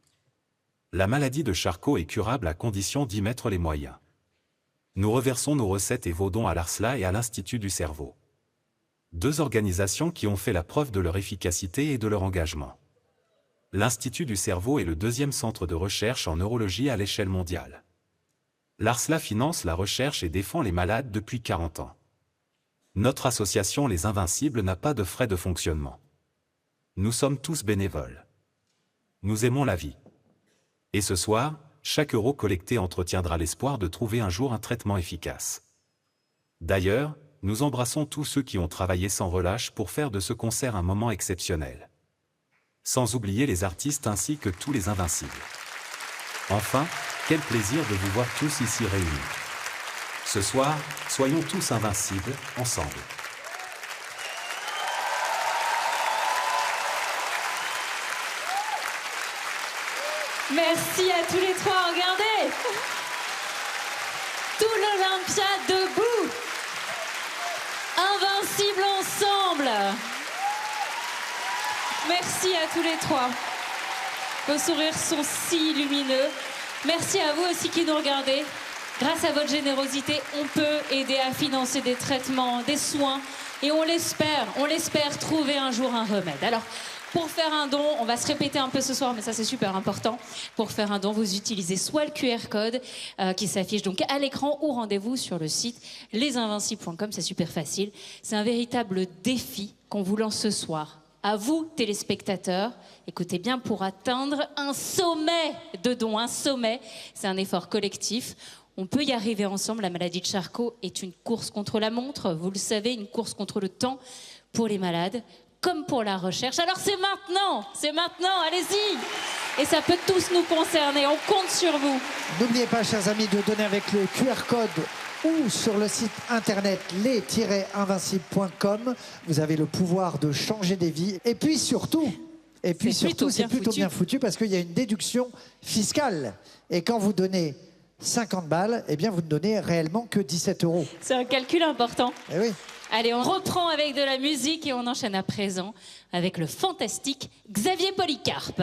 La maladie de Charcot est curable à condition d'y mettre les moyens. Nous reversons nos recettes et vos dons à l'ARSLA et à l'Institut du cerveau. 2 organisations qui ont fait la preuve de leur efficacité et de leur engagement. L'Institut du cerveau est le 2e centre de recherche en neurologie à l'échelle mondiale. L'ARSLA finance la recherche et défend les malades depuis 40 ans. Notre association Les Invincibles n'a pas de frais de fonctionnement. Nous sommes tous bénévoles. Nous aimons la vie. Et ce soir, chaque euro collecté entretiendra l'espoir de trouver un jour un traitement efficace. D'ailleurs, nous embrassons tous ceux qui ont travaillé sans relâche pour faire de ce concert un moment exceptionnel. Sans oublier les artistes ainsi que tous les invincibles. Enfin, quel plaisir de vous voir tous ici réunis. Ce soir, soyons tous invincibles, ensemble. Merci à tous les 3, regardez. Tout l'Olympia debout. Invincible ensemble. Merci à tous les trois. Vos sourires sont si lumineux. Merci à vous aussi qui nous regardez. Grâce à votre générosité, on peut aider à financer des traitements, des soins. Et on l'espère trouver un jour un remède. Alors, pour faire un don, on va se répéter un peu ce soir, mais ça c'est super important. Pour faire un don, vous utilisez soit le QR code qui s'affiche donc à l'écran ou rendez-vous sur le site lesinvincibles.com, c'est super facile. C'est un véritable défi qu'on vous lance ce soir. À vous, téléspectateurs, écoutez bien, pour atteindre un sommet de dons, un sommet, c'est un effort collectif. On peut y arriver ensemble. La maladie de Charcot est une course contre la montre, vous le savez, une course contre le temps pour les malades, comme pour la recherche. Alors c'est maintenant, allez-y. Et ça peut tous nous concerner, on compte sur vous. N'oubliez pas, chers amis, de donner avec le QR code ou sur le site internet les-invincibles.com. Vous avez le pouvoir de changer des vies. Et puis surtout, c'est plutôt bien foutu parce qu'il y a une déduction fiscale. Et quand vous donnez 50 balles, eh bien vous ne donnez réellement que 17 €. C'est un calcul important. Eh oui. Allez, on reprend avec de la musique et on enchaîne à présent avec le fantastique Xavier Polycarpe.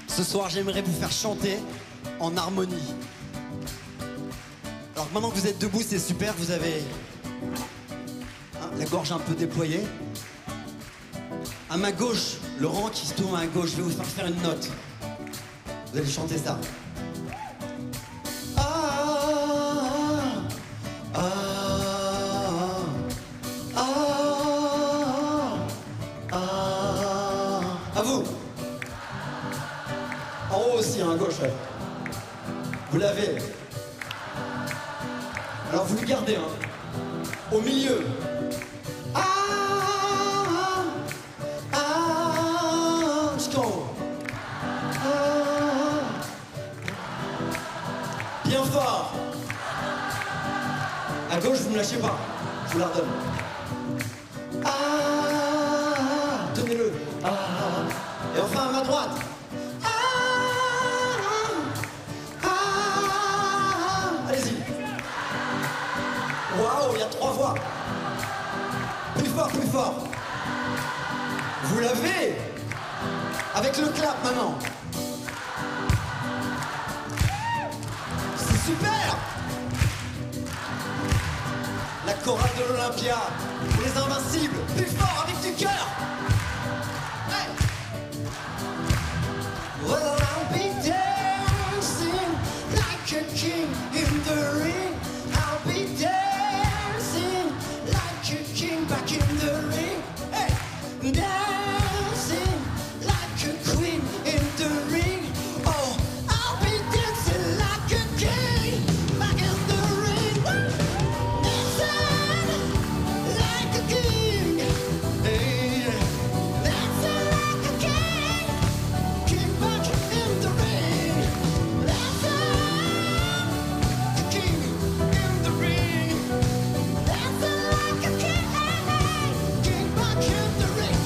Ce soir, j'aimerais vous faire chanter en harmonie. Alors maintenant que vous êtes debout, c'est super, vous avez la gorge un peu déployée. À ma gauche, le rang qui se tourne à ma gauche, je vais vous faire une note. Vous allez chanter ça. À vous. En haut aussi, à gauche. Vous l'avez. Alors vous le gardez, hein. Au milieu. Jusqu'en bien fort. À gauche, vous ne lâchez pas. Je vous la redonne. Tenez-le. Et enfin à droite. Allez-y. Waouh, il y a 3 voix. Plus fort, plus fort. Vous l'avez. Avec le clap maintenant. C'est super. La chorale de l'Olympia. Les invincibles. Plus fort avec du cœur. Hey. Well, I'll be dancing like a king in the ring. I'll be dancing like a king back in the ring. Hey. Dancing like a queen in the ring. Oh, I'll be dancing like a king back in the ring. Dancing like a king. Hey. Dancing like a king. King back in the ring. Dancing like a king in the ring. Dancing like a king. King back in the ring.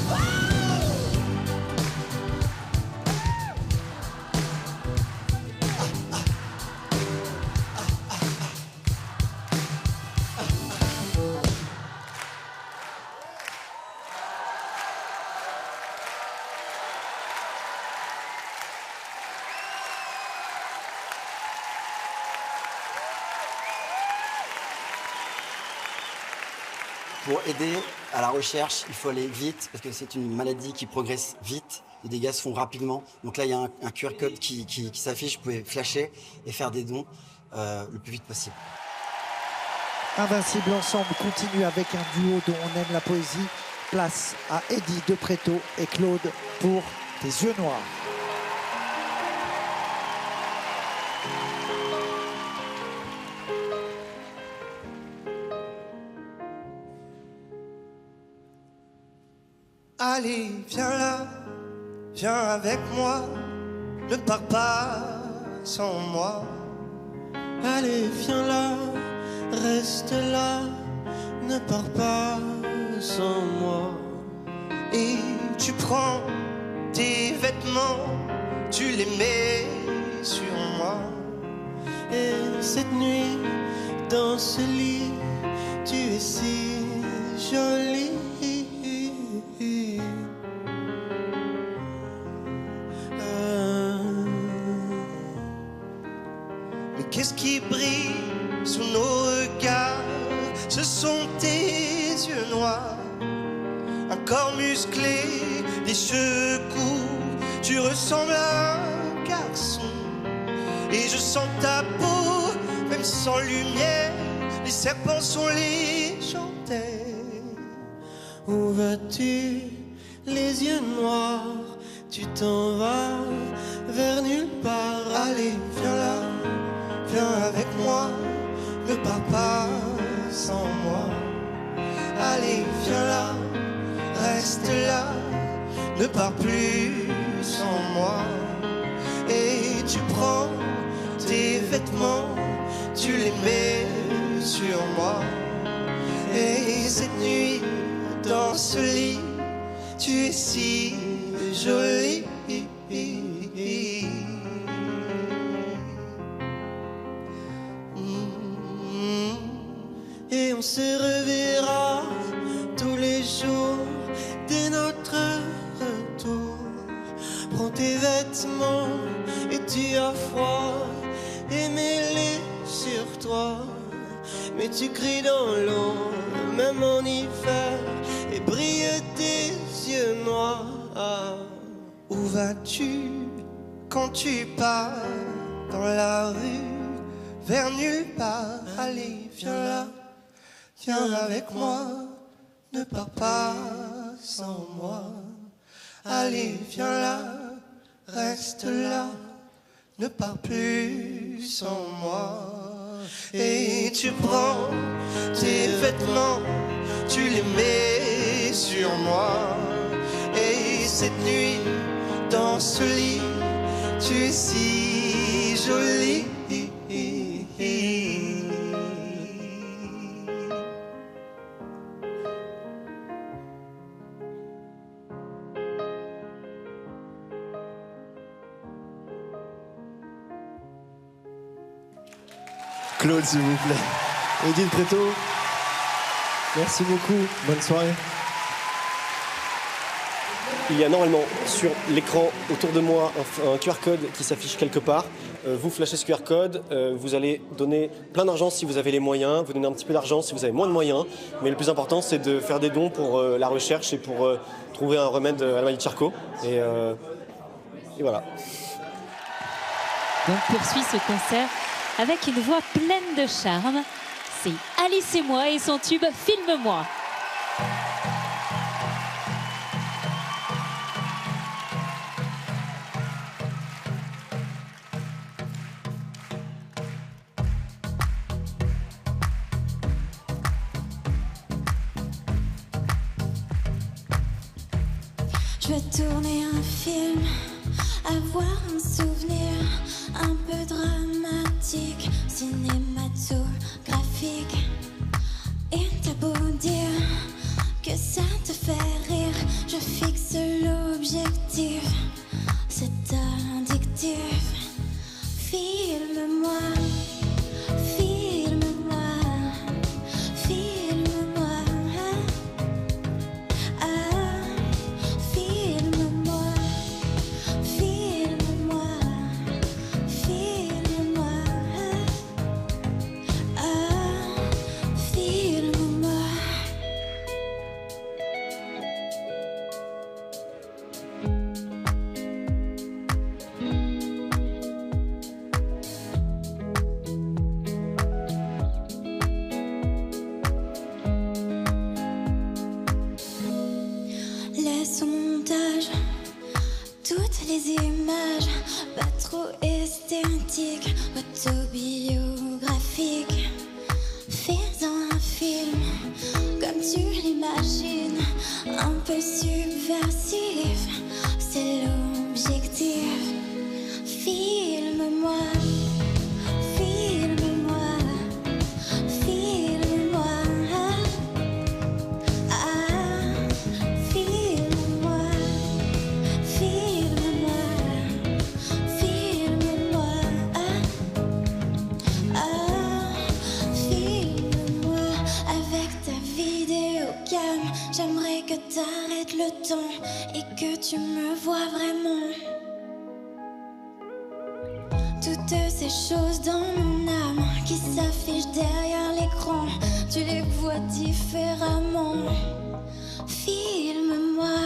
Pour aider à la recherche, il faut aller vite parce que c'est une maladie qui progresse vite. Les dégâts se font rapidement. Donc là, il y a un QR code qui s'affiche. Vous pouvez flasher et faire des dons le plus vite possible. Invincible ensemble continue avec un duo dont on aime la poésie. Place à Eddie Depréto et Claude pour Tes yeux noirs. Allez, viens là, viens avec moi, ne pars pas sans moi. Allez, viens là, reste là, ne pars pas sans moi. Et tu prends tes vêtements, tu les mets sur moi. Et cette nuit, dans ce lit, tu es si jolie. Mais qu'est-ce qui brille sous nos regards? Ce sont tes yeux noirs. Un corps musclé, des cheveux courts, tu ressembles à un garçon. Et je sens ta peau, même sans lumière, les serpents sont légendaires. Où vas-tu, les yeux noirs? Tu t'en vas vers nulle part. Allez, viens là, viens avec moi, ne pars pas sans moi. Allez, viens là, reste là, ne pars plus sans moi. Et tu prends tes vêtements, tu les mets sur moi. Et cette nuit, dans ce lit, tu es si jolie. Et on se reverra tous les jours dès notre retour. Prends tes vêtements et tu as froid, et mets-les sur toi. Mais tu cries dans l'eau, même en hiver, et brille tes yeux noirs. Où vas-tu quand tu pars dans la rue vers nulle part? Allez, viens là, viens avec moi, ne pars pas sans moi. Allez, viens là, reste là, ne pars plus sans moi. Et tu prends tes vêtements, tu les mets sur moi. Et cette nuit, dans ce lit, tu es si jolie. Claude, s'il vous plaît. Edith Préto, merci beaucoup. Bonne soirée. Il y a normalement sur l'écran autour de moi un QR code qui s'affiche quelque part. Vous flashez ce QR code, vous allez donner plein d'argent si vous avez les moyens, vous donnez un petit peu d'argent si vous avez moins de moyens. Mais le plus important, c'est de faire des dons pour la recherche et pour trouver un remède à la maladie de Charcot. Et voilà. On poursuit ce concert avec une voix pleine de charme. C'est Alice et moi et son tube « Filme-moi ». Je veux tourner un film, avoir un souvenir un peu dramatique, cinématographique. Et t'as beau dire que ça te fait rire, je fixe l'objectif, c'est addictif. Filme-moi, filme-moi, filme-moi. Filme-moi, filme-moi, filme-moi. Filme-moi. Les sondages, toutes les images, pas trop esthétiques, autobiographiques. Fais-en un film, comme tu l'imagines, un peu subversif, c'est l'objectif. Filme-moi, filme-moi, filme-moi. Filme-moi, filme-moi, filme-moi. Filme-moi avec ta vidéocam. J'aimerais que t'arrêtes le temps et que tu me vois vraiment. Toutes ces choses dans mon âme qui s'affichent derrière l'écran, tu les vois différemment. Filme-moi.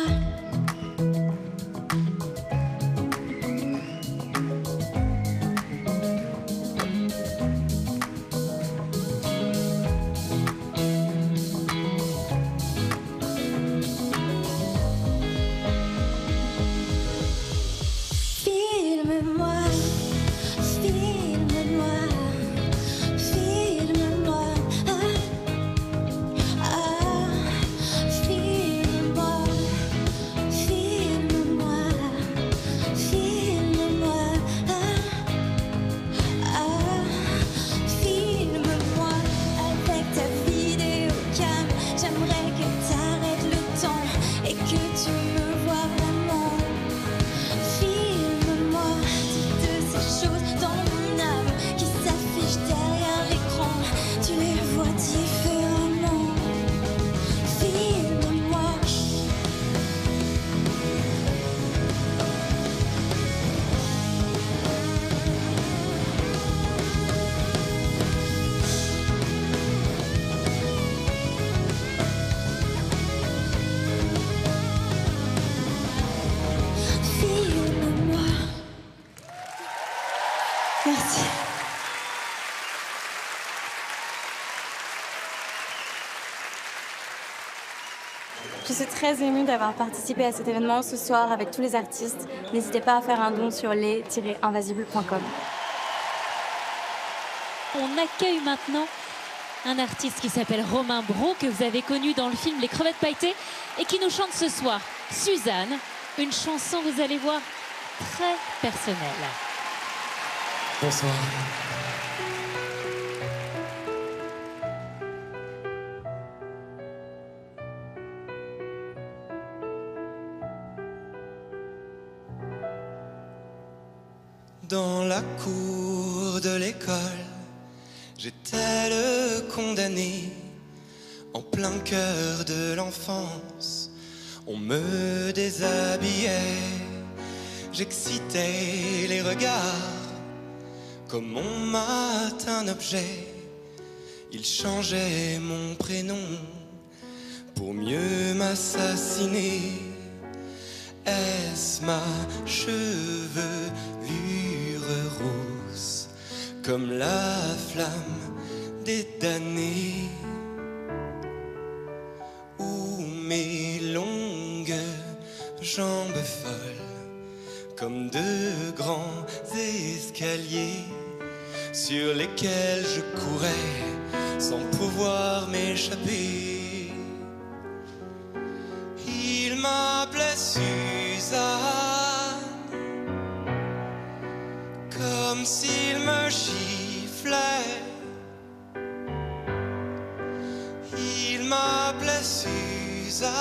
Filme-moi, filme-moi, filme-moi. Filme-moi, filme-moi, filme-moi. Filme-moi avec ta vidéocam. J'aimerais que t'arrêtes le temps et que tu me vois vraiment. Filme-moi toutes ces choses dans mon âme qui s'affichent derrière l'écran, tu les vois différemment. Filme-moi. Filme-moi. Merci. Je suis très émue d'avoir participé à cet événement ce soir avec tous les artistes. N'hésitez pas à faire un don sur les-invasibles.com. On accueille maintenant un artiste qui s'appelle Romain Brault, que vous avez connu dans le film Les Crevettes Pailletées, et qui nous chante ce soir Suzanne, une chanson, vous allez voir, très personnelle. Bonsoir. Dans la cour de l'école, j'étais le condamné. En plein cœur de l'enfance, on me déshabillait. J'excitais les regards comme mon matin objet. Il changeait mon prénom pour mieux m'assassiner. Est-ce ma chevelure rose comme la flamme des damnés, ou mes longues jambes folles comme de grands escaliers sur lesquels je courais sans pouvoir m'échapper? Il m'appelait Suzanne, comme s'il me giflait. Il m'appelait Suzanne,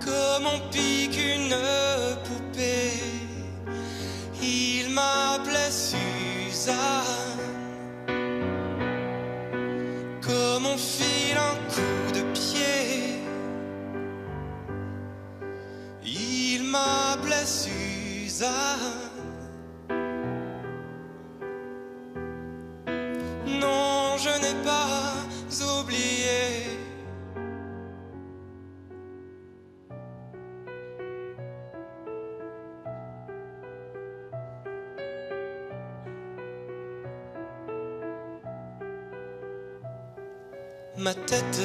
comme on pique une poupée. Il m'appelait Suzanne, comme on file un coup de pied. Il m'appelait Suzanne. Non, je n'ai pas oublié. Ma tête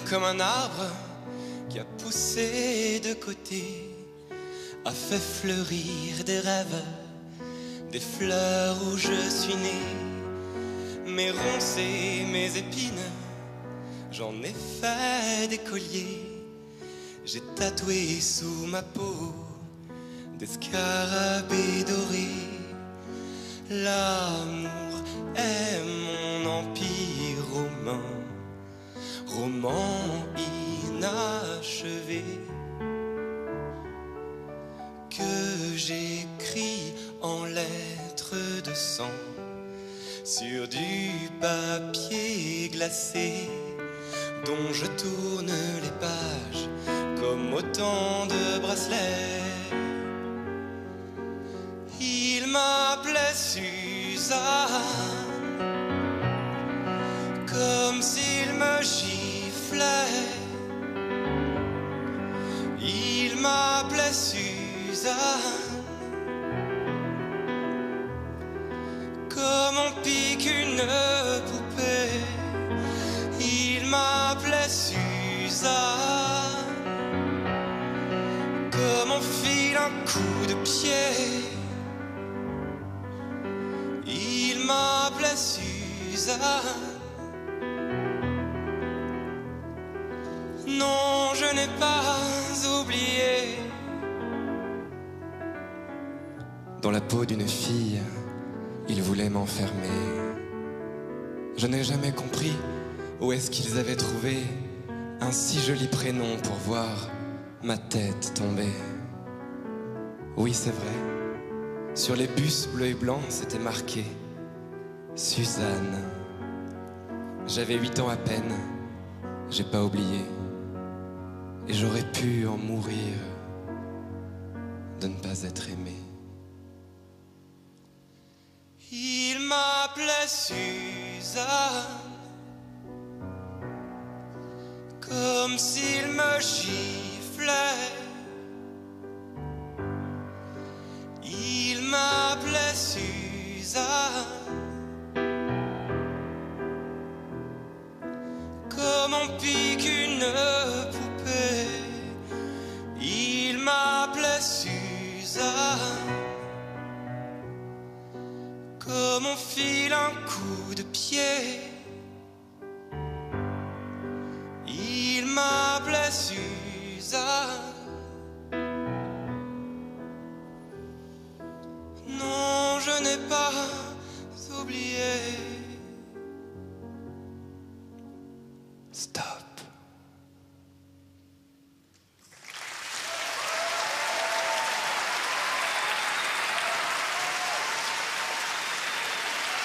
comme un arbre qui a poussé de côté, a fait fleurir des rêves, des fleurs où je suis né. Mes ronces et mes épines, j'en ai fait des colliers. J'ai tatoué sous ma peau des scarabées dorés. L'amour est mon empire romain, roman inachevé, que j'écris en lettres de sang sur du papier glacé, dont je tourne les pages comme autant de bracelets. Il m'appelait Suzanne, comme s'il me giflait. Il m'appelait Suzanne, comme on pique une poupée. Il m'appelait Suzanne, comme on file un coup de pied. Il m'appelait Suzanne. Non, je n'ai pas oublié. Dans la peau d'une fille, ils voulaient m'enfermer. Je n'ai jamais compris où est-ce qu'ils avaient trouvé un si joli prénom pour voir ma tête tomber. Oui, c'est vrai, sur les bus bleus et blancs, c'était marqué Suzanne. J'avais 8 ans à peine, j'ai pas oublié. Et j'aurais pu en mourir de ne pas être aimé. Il m'appelait Suzanne, comme s'il me giflait. Il m'appelait Suzanne, comme on pique une poupée. Il m'appelait Suzanne, entier. Il m'appelait Suzanne. Non, je n'ai pas oublié. Stop.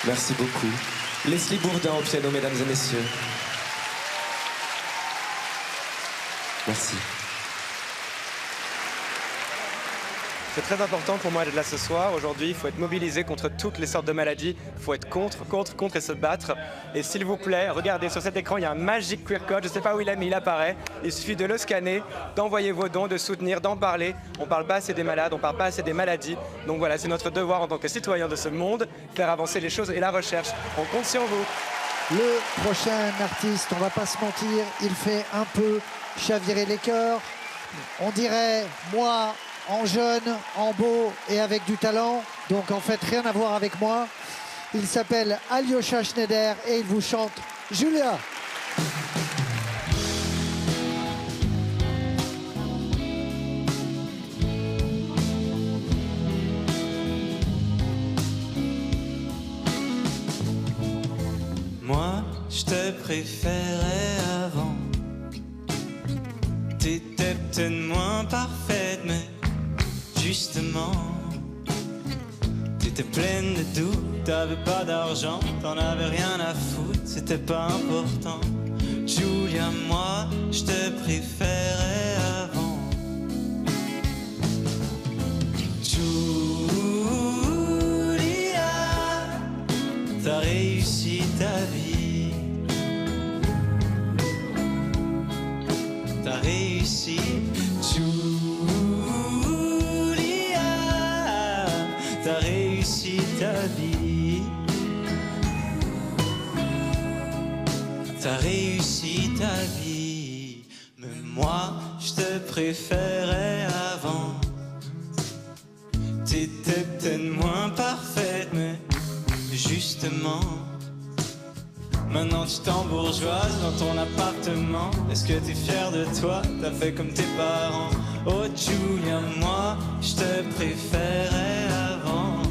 Merci beaucoup. Leslie Bourdin au piano, mesdames et messieurs. Merci. C'est très important pour moi d'être là ce soir. Aujourd'hui, il faut être mobilisé contre toutes les sortes de maladies. Il faut être contre et se battre. Et s'il vous plaît, regardez sur cet écran, il y a un magique QR code. Je ne sais pas où il est, mais il apparaît. Il suffit de le scanner, d'envoyer vos dons, de soutenir, d'en parler. On ne parle pas assez des malades, on ne parle pas assez des maladies. Donc voilà, c'est notre devoir en tant que citoyens de ce monde, faire avancer les choses et la recherche. On compte sur vous. Le prochain artiste, on va pas se mentir, il fait un peu chavirer les cœurs. On dirait, moi, en jeune, en beau et avec du talent. Donc en fait, rien à voir avec moi. Il s'appelle Alyosha Schneider et il vous chante Julia. Moi, je te préférais avant. T'étais peut-être moins parfaite, mais justement, t'étais pleine de doutes, t'avais pas d'argent, t'en avais rien à foutre, c'était pas important. Julia, moi, je te préférais avant. Julia, t'as réussi ta vie. T'as réussi, Julia. T'as réussi ta vie. T'as réussi ta vie. Mais moi, je te préférais avant. T'étais peut-être moins parfaite, mais justement, maintenant tu t'embourgeoises dans ton appartement. Est-ce que t'es fier de toi? T'as fait comme tes parents. Oh Julia, moi je te préférais avant.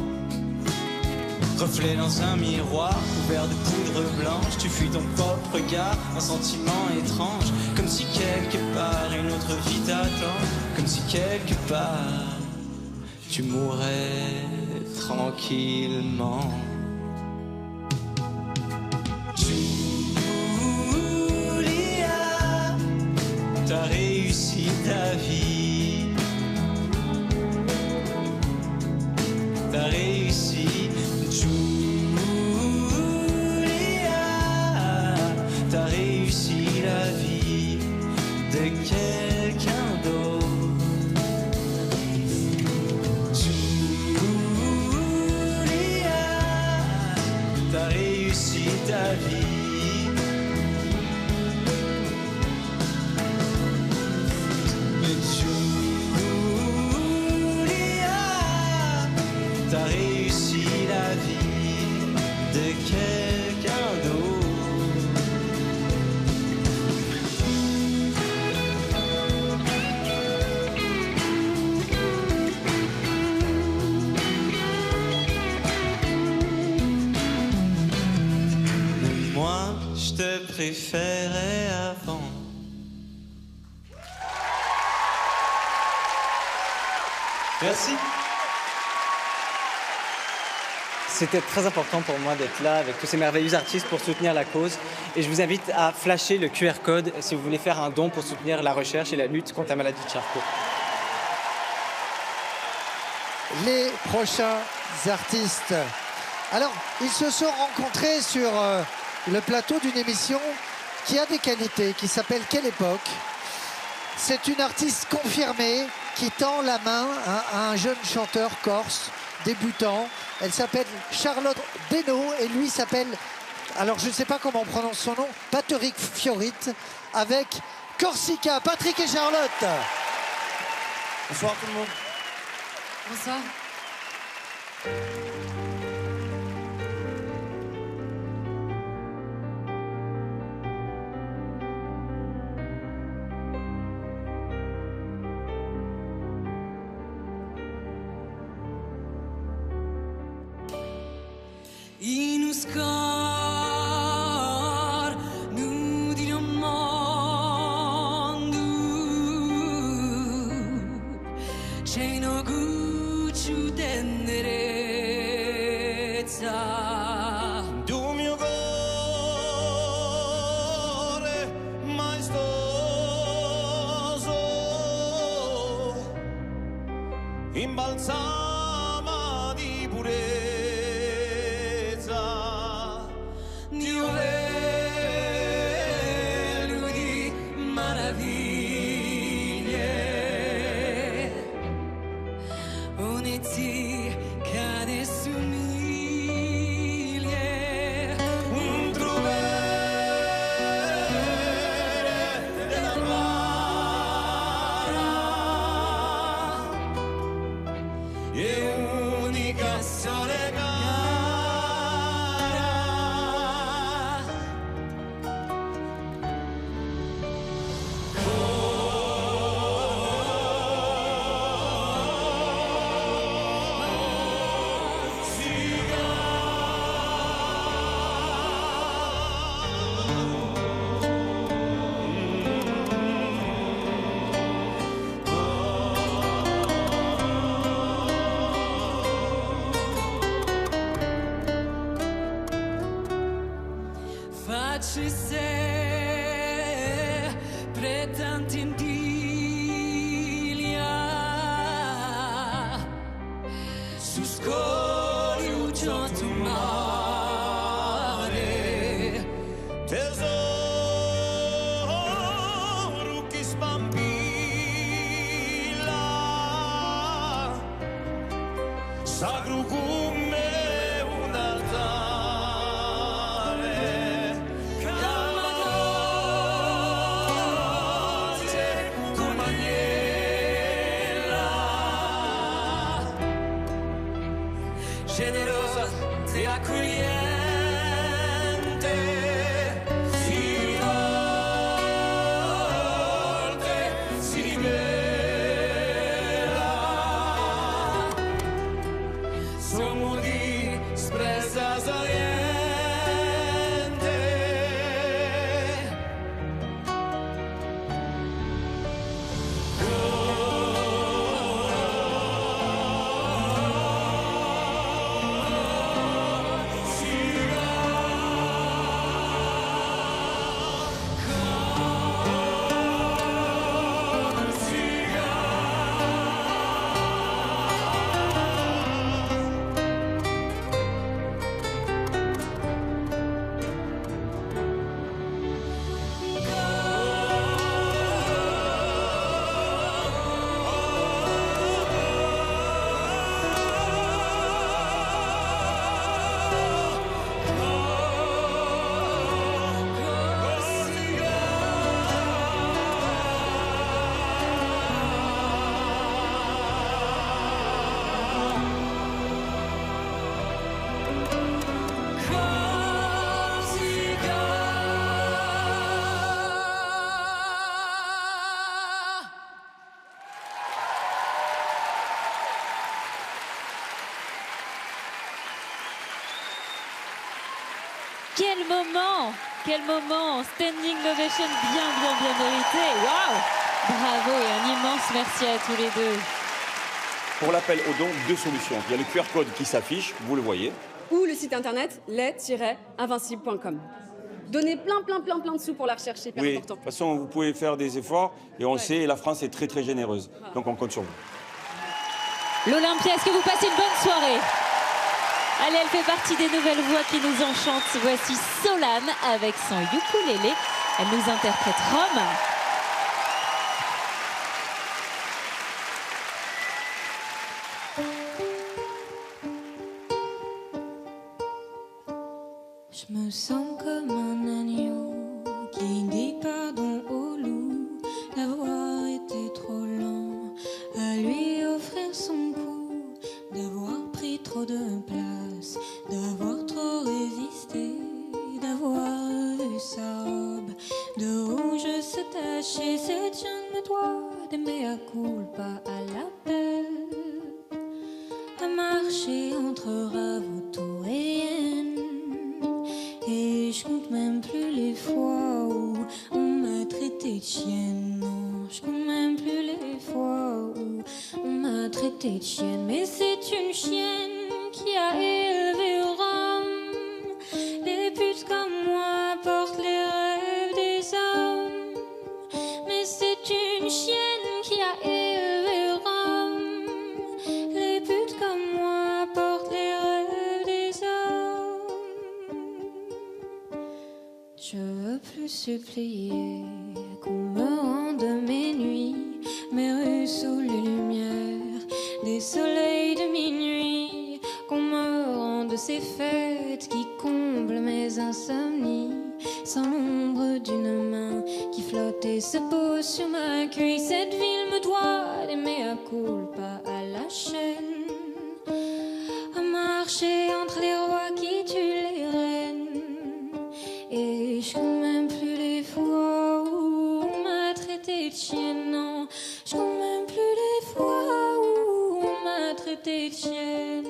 Reflet dans un miroir couvert de poudre blanche, tu fuis ton propre regard, un sentiment étrange. Comme si quelque part une autre vie t'attend. Comme si quelque part tu mourrais tranquillement. Julia, t'as réussi ta vie. T'as réussi, Julia. T'as réussi la vie de quelqu'un d'autre. Julia, t'as réussi ta vie. Mais Julia, t'as réussi la vie de quelqu'un d'autre. Mais moi, je te préférais avant. Merci. C'était très important pour moi d'être là avec tous ces merveilleux artistes pour soutenir la cause. Et je vous invite à flasher le QR code si vous voulez faire un don pour soutenir la recherche et la lutte contre la maladie de Charcot. Les prochains artistes. Alors, ils se sont rencontrés sur le plateau d'une émission qui a des qualités, qui s'appelle Quelle époque? C'est une artiste confirmée qui tend la main à un jeune chanteur corse débutant. Elle s'appelle Charlotte Deno et lui s'appelle, alors je ne sais pas comment on prononce son nom, Patrick Fiorit avec Corsica. Patrick et Charlotte. Bonsoir tout le monde. Bonsoir. imbalsama di purezza, di velo di meraviglie, uniti cade su miglia, un trovere della bara e unica sole cara. Facci se pretanti indiglia su scoli ucciato mare, tesoro che sbambilla, sacro come un altare. Generosa e accogliente, si rivolge, si rivela, sommo di espressa saliente. Quel moment, standing ovation bien mérité. Waouh, bravo et un immense merci à tous les deux. Pour l'appel aux dons, deux solutions. Il y a le QR code qui s'affiche, vous le voyez. Ou le site internet les-invincible.com. Donnez plein de sous pour la recherche, c'est hyper Oui, de important. toute façon, vous pouvez faire des efforts et on le sait, la France est très généreuse. Donc on compte sur vous. L'Olympia, est-ce que vous passez une bonne soirée? Allez, elle fait partie des nouvelles voix qui nous enchantent. Voici Solane avec son ukulélé. Elle nous interprète Rome. Je me sens comme un agneau qui dit pardon au loup d'avoir été trop lent à lui offrir son cou, d'avoir pris trop de place, d'avoir trop résisté, d'avoir vu sa robe de rouge se tacher. C'est un de toi de mea culpa à l'appel à marcher entre Ravoto et Yen. Et je compte même plus les fois où on m'a traité de chienne. Non, je compte même plus les fois où on m'a traité de chienne. Mais c'est une chienne qui a élevé Rome. Les putes comme moi portent les rêves des hommes. Mais c'est une chienne qui a élevé Rome. Je veux plus supplier qu'on me rende mes nuits, mes rues sous les lumières des soleils de minuit, qu'on me rende ces fêtes qui comblent mes insomnies, sans l'ombre d'une main qui flotte et se pose sur ma cuisse. Cette ville me doit des mea culpa à la chaîne, à marcher entre les rois qui tuent les reines. Et je compte même plus les fois où on m'a traité de chienne, non. Je compte même plus les fois où on m'a traité de chienne.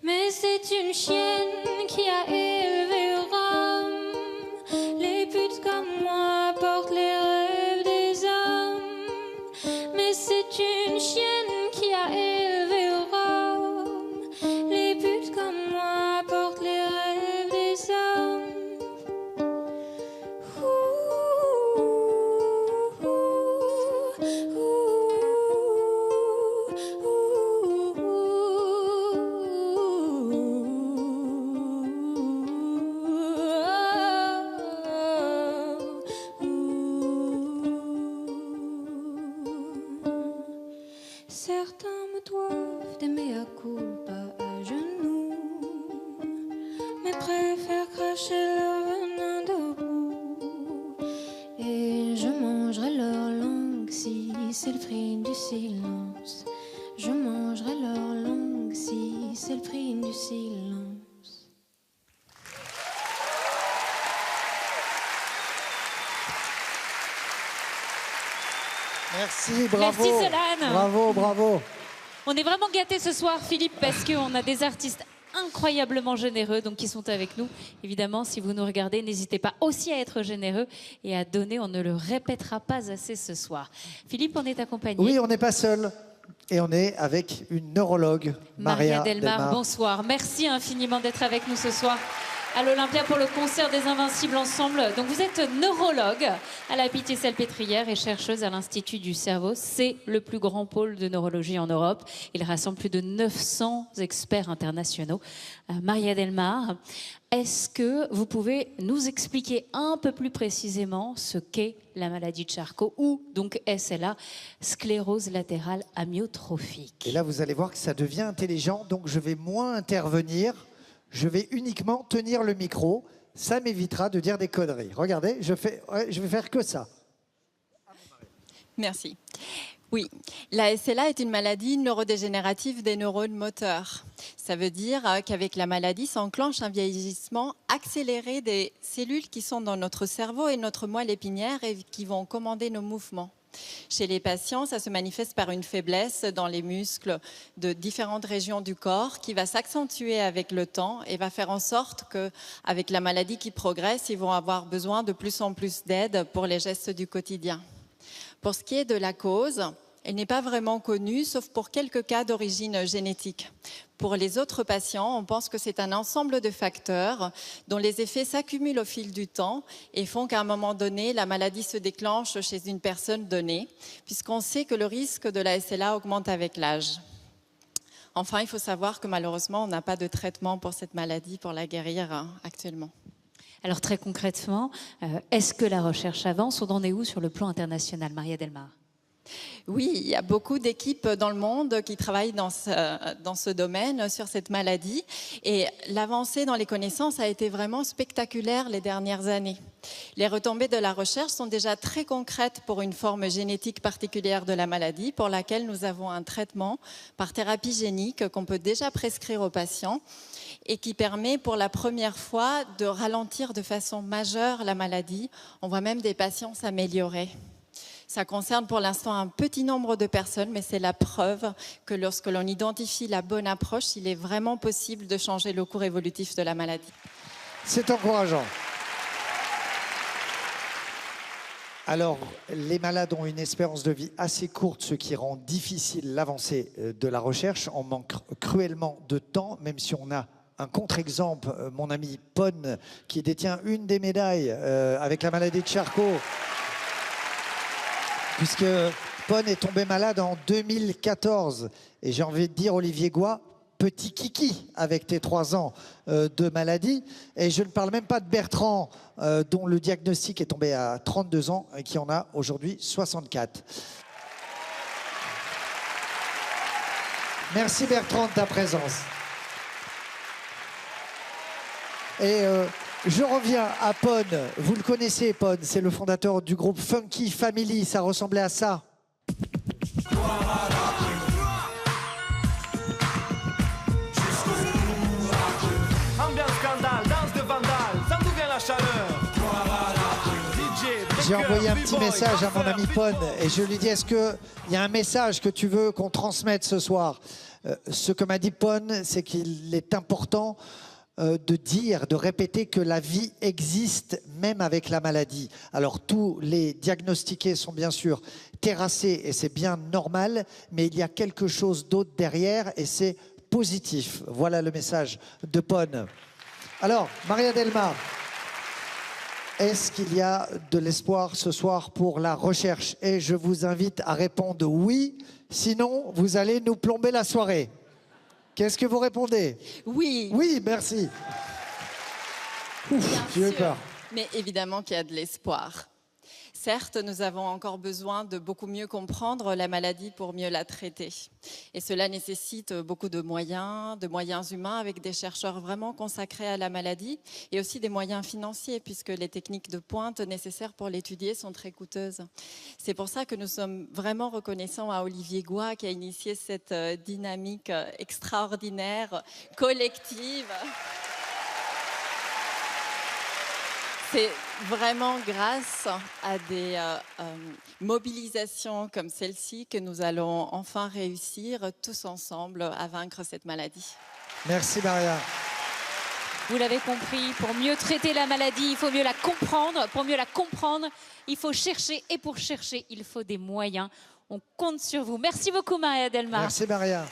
Mais c'est une chienne qui a élevé Rome. Les putes comme moi portent les rêves des hommes. Mais c'est une chienne qui a élevé Rome. Les putes comme moi portent les rêves des hommes. Certains me doivent des mea culpa à genoux, mais préfèrent cracher leur venin debout. Et je mangerai leur langue si c'est le prix du silence. Je mangerai leur langue si c'est le prix du silence. Merci, bravo. Merci Solane. Bravo, bravo. On est vraiment gâtés ce soir, Philippe, parce qu'on a des artistes incroyablement généreux, donc qui sont avec nous. Évidemment, si vous nous regardez, n'hésitez pas aussi à être généreux et à donner. On ne le répétera pas assez ce soir. Philippe, on est accompagné. Oui, on n'est pas seul. Et on est avec une neurologue, Maria Delmar. Bonsoir. Merci infiniment d'être avec nous ce soir à l'Olympia pour le concert des Invincibles ensemble. Donc vous êtes neurologue à la Pitié-Salpêtrière et chercheuse à l'Institut du cerveau. C'est le plus grand pôle de neurologie en Europe. Il rassemble plus de 900 experts internationaux. Maria Delmar, est-ce que vous pouvez nous expliquer un peu plus précisément ce qu'est la maladie de Charcot ou donc SLA, sclérose latérale amyotrophique? Et là, vous allez voir que ça devient intelligent, donc je vais moins intervenir. Je vais uniquement tenir le micro. Ça m'évitera de dire des conneries. Regardez, je vais faire que ça. Merci. Oui, la SLA est une maladie neurodégénérative des neurones moteurs. Ça veut dire qu'avec la maladie s'enclenche un vieillissement accéléré des cellules qui sont dans notre cerveau et notre moelle épinière et qui vont commander nos mouvements. Chez les patients, ça se manifeste par une faiblesse dans les muscles de différentes régions du corps qui va s'accentuer avec le temps et va faire en sorte qu'avec la maladie qui progresse, ils vont avoir besoin de plus en plus d'aide pour les gestes du quotidien. Pour ce qui est de la cause, elle n'est pas vraiment connue, sauf pour quelques cas d'origine génétique. Pour les autres patients, on pense que c'est un ensemble de facteurs dont les effets s'accumulent au fil du temps et font qu'à un moment donné, la maladie se déclenche chez une personne donnée, puisqu'on sait que le risque de la SLA augmente avec l'âge. Enfin, il faut savoir que malheureusement, on n'a pas de traitement pour cette maladie, pour la guérir actuellement. Alors très concrètement, est-ce que la recherche avance? On en est où sur le plan international, Maria Delmar? Oui, il y a beaucoup d'équipes dans le monde qui travaillent dans ce domaine, sur cette maladie. Et l'avancée dans les connaissances a été vraiment spectaculaire les dernières années. Les retombées de la recherche sont déjà très concrètes pour une forme génétique particulière de la maladie, pour laquelle nous avons un traitement par thérapie génique qu'on peut déjà prescrire aux patients et qui permet pour la première fois de ralentir de façon majeure la maladie. On voit même des patients s'améliorer. Ça concerne pour l'instant un petit nombre de personnes, mais c'est la preuve que lorsque l'on identifie la bonne approche, il est vraiment possible de changer le cours évolutif de la maladie. C'est encourageant. Alors, les malades ont une espérance de vie assez courte, ce qui rend difficile l'avancée de la recherche. On manque cruellement de temps, même si on a un contre-exemple, mon ami Pon, qui détient une des médailles avec la maladie de Charcot. Puisque Pon est tombé malade en 2014. Et j'ai envie de dire, Olivier Goy, petit kiki avec tes 3 ans de maladie. Et je ne parle même pas de Bertrand, dont le diagnostic est tombé à 32 ans et qui en a aujourd'hui 64. Merci Bertrand de ta présence. Et je reviens à Pon. Vous le connaissez, Pon, c'est le fondateur du groupe Funky Family. Ça ressemblait à ça. Ambiance scandale, danse de vandale, ça nous vient la chaleur. J'ai envoyé un petit message à mon ami Pon et je lui dis, est-ce qu'il y a un message que tu veux qu'on transmette ce soir? Ce que m'a dit Pon, c'est qu'il est important de dire, de répéter que la vie existe même avec la maladie. Alors tous les diagnostiqués sont bien sûr terrassés et c'est bien normal, mais il y a quelque chose d'autre derrière et c'est positif. Voilà le message de Pon. Alors, Maria Delmar, est-ce qu'il y a de l'espoir ce soir pour la recherche? Et je vous invite à répondre oui, sinon vous allez nous plomber la soirée. Qu'est-ce que vous répondez? Oui. Oui, merci. Ouf, j'ai eu peur. Mais évidemment qu'il y a de l'espoir. Certes, nous avons encore besoin de beaucoup mieux comprendre la maladie pour mieux la traiter. Et cela nécessite beaucoup de moyens humains avec des chercheurs vraiment consacrés à la maladie et aussi des moyens financiers puisque les techniques de pointe nécessaires pour l'étudier sont très coûteuses. C'est pour ça que nous sommes vraiment reconnaissants à Olivier Goua qui a initié cette dynamique extraordinaire, collective. C'est vraiment grâce à des mobilisations comme celle-ci que nous allons enfin réussir tous ensemble à vaincre cette maladie. Merci Maria. Vous l'avez compris, pour mieux traiter la maladie, il faut mieux la comprendre. Pour mieux la comprendre, il faut chercher. Et pour chercher, il faut des moyens. On compte sur vous. Merci beaucoup Maria Delmar. Merci Maria.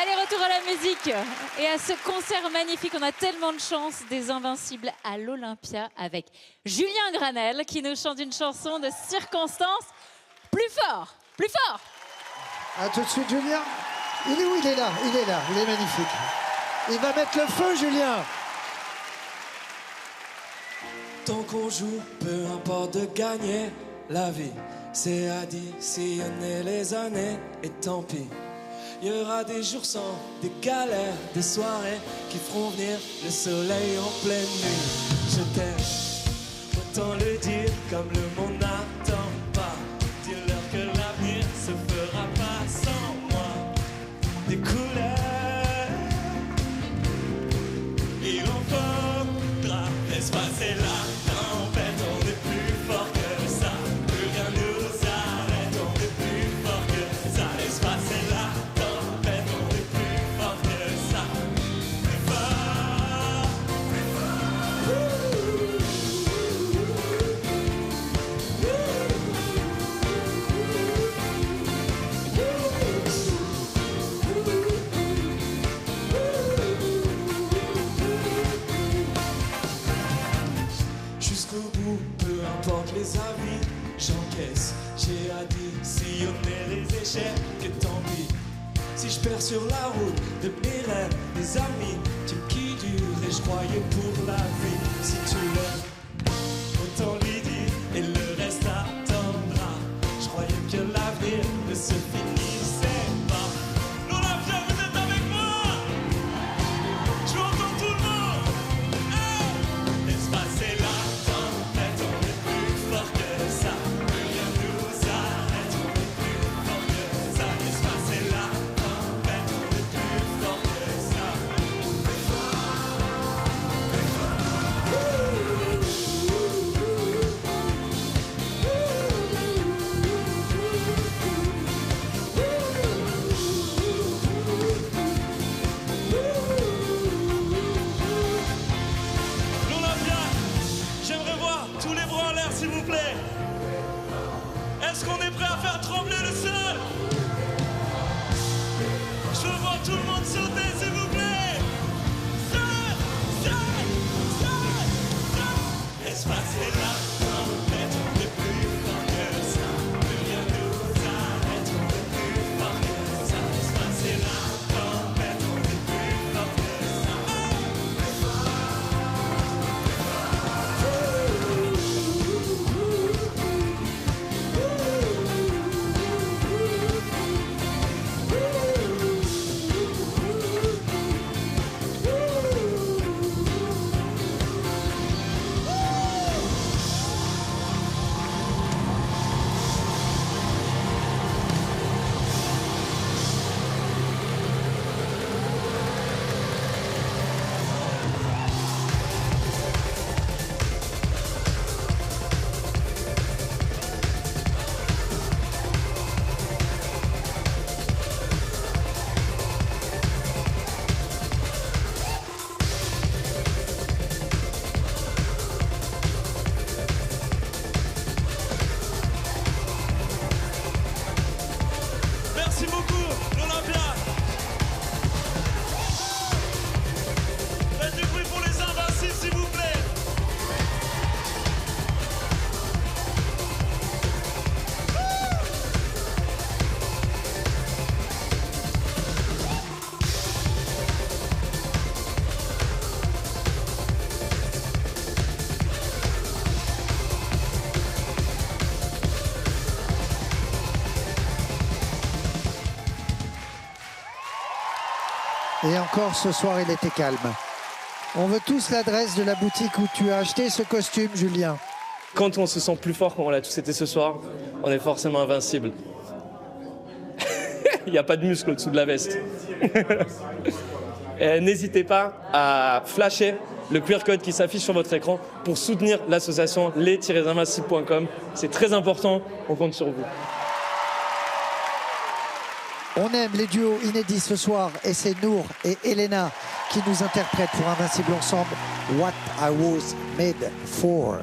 Allez, retour à la musique et à ce concert magnifique. On a tellement de chance des Invincibles à l'Olympia avec Julien Granel qui nous chante une chanson de circonstance. Plus fort, plus fort. À tout de suite, Julien. Il est où? Il est là, il est là, il est magnifique. Il va mettre le feu, Julien. Tant qu'on joue, peu importe de gagner la vie, c'est additionner les années et tant pis. Il y aura des jours sans, des galères, des soirées qui feront venir le soleil en pleine nuit. Je t'aime, autant le dire comme le monde n'attend pas. Dis-leur que l'avenir se fera pas sans moi. Des couleurs, il en faudra. Laisse passer la tempête, on est plus fort que ça. Plus rien nous arrête, on est plus fort que ça. Laisse passer la les avis, j'encaisse. J'ai additionné les échecs, que tant pis. Si je perds sur la route de mes rêves, des amis, tu me qui dure et je croyais pour la vie. Si tu l'aimes, autant lui dire et le reste attendra. Je croyais que l'avenir ne se finissait pas. L'Olympia, vous êtes avec moi? Je veux entendre tout le monde. Hey! Laisse passer la tempête, on est plus fort que ça. Plus rien nous arrête, on est plus fort que ça. Laisse passer la tempête, on est plus fort que ça. Plus fort, plus fort. L'Olympia, j'aimerais voir tous les bras en l'air, s'il vous plaît. Est-ce qu'on est prêt à faire trembler le sol? Je veux voir tout le monde sauter, s'il vous plaît. Saute. Laisse passer la tempête, on est plus fort que ça. Plus rien nous arrête, on est plus fort que ça. Laisse passer la tempête. Et encore, ce soir, il était calme. On veut tous l'adresse de la boutique où tu as acheté ce costume, Julien. Quand on se sent plus fort, comme on l'a tous été ce soir, on est forcément invincible. Il n'y a pas de muscle au-dessous de la veste. N'hésitez pas à flasher le QR code qui s'affiche sur votre écran pour soutenir l'association les-invincibles.com. C'est très important, on compte sur vous. On aime les duos inédits ce soir et c'est Nour et Elena qui nous interprètent pour Invincible ensemble What I Was Made For.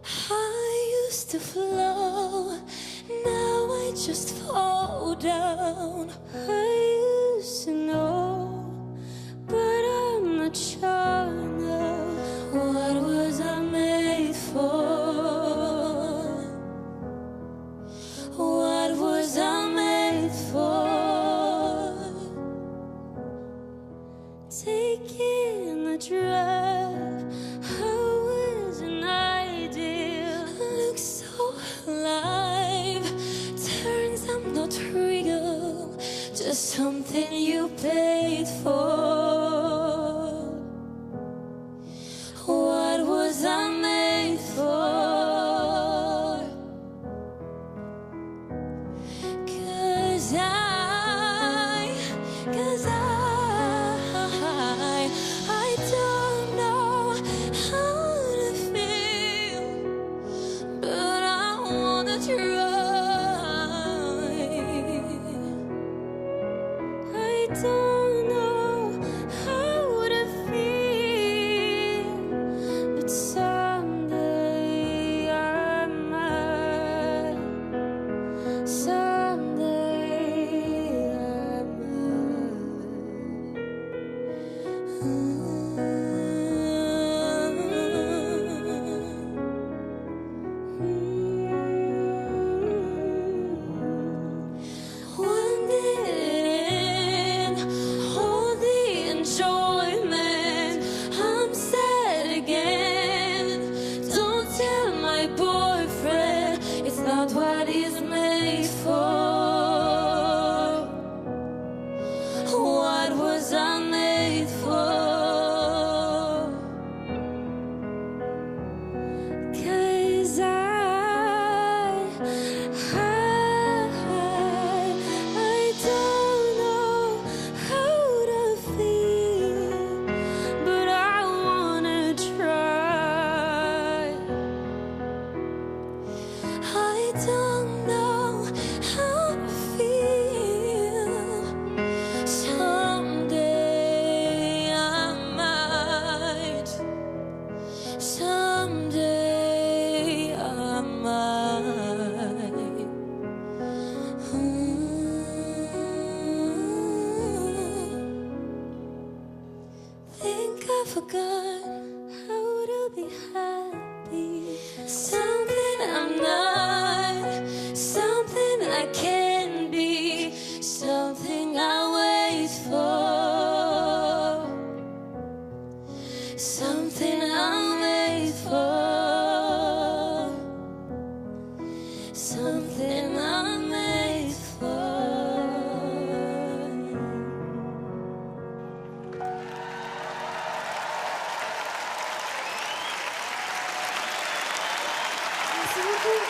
I used to flow, now I just fall down. I used to know, but I'm not sure now. What was I made for? What was I made for? Taking a drive, how is an idea? Looks so alive. Turns I'm not real, just something you paid for. What was I made for? 'Cause I don't know how to feel, but I wanna try. I don't know how to feel, but someday I might. Someday I One minute, all the enjoyment, I'm sad again. Don't tell my boyfriend it's not what he's made for. What was I made for? 'Cause I don't know how to feel, but I wanna try. I don't know how to feel. Someday I might. Someday I might. Think I forgot how to be happy. Something I'm not, something I can be, something I wait for, something I'm made for, something I'm made for. Merci beaucoup.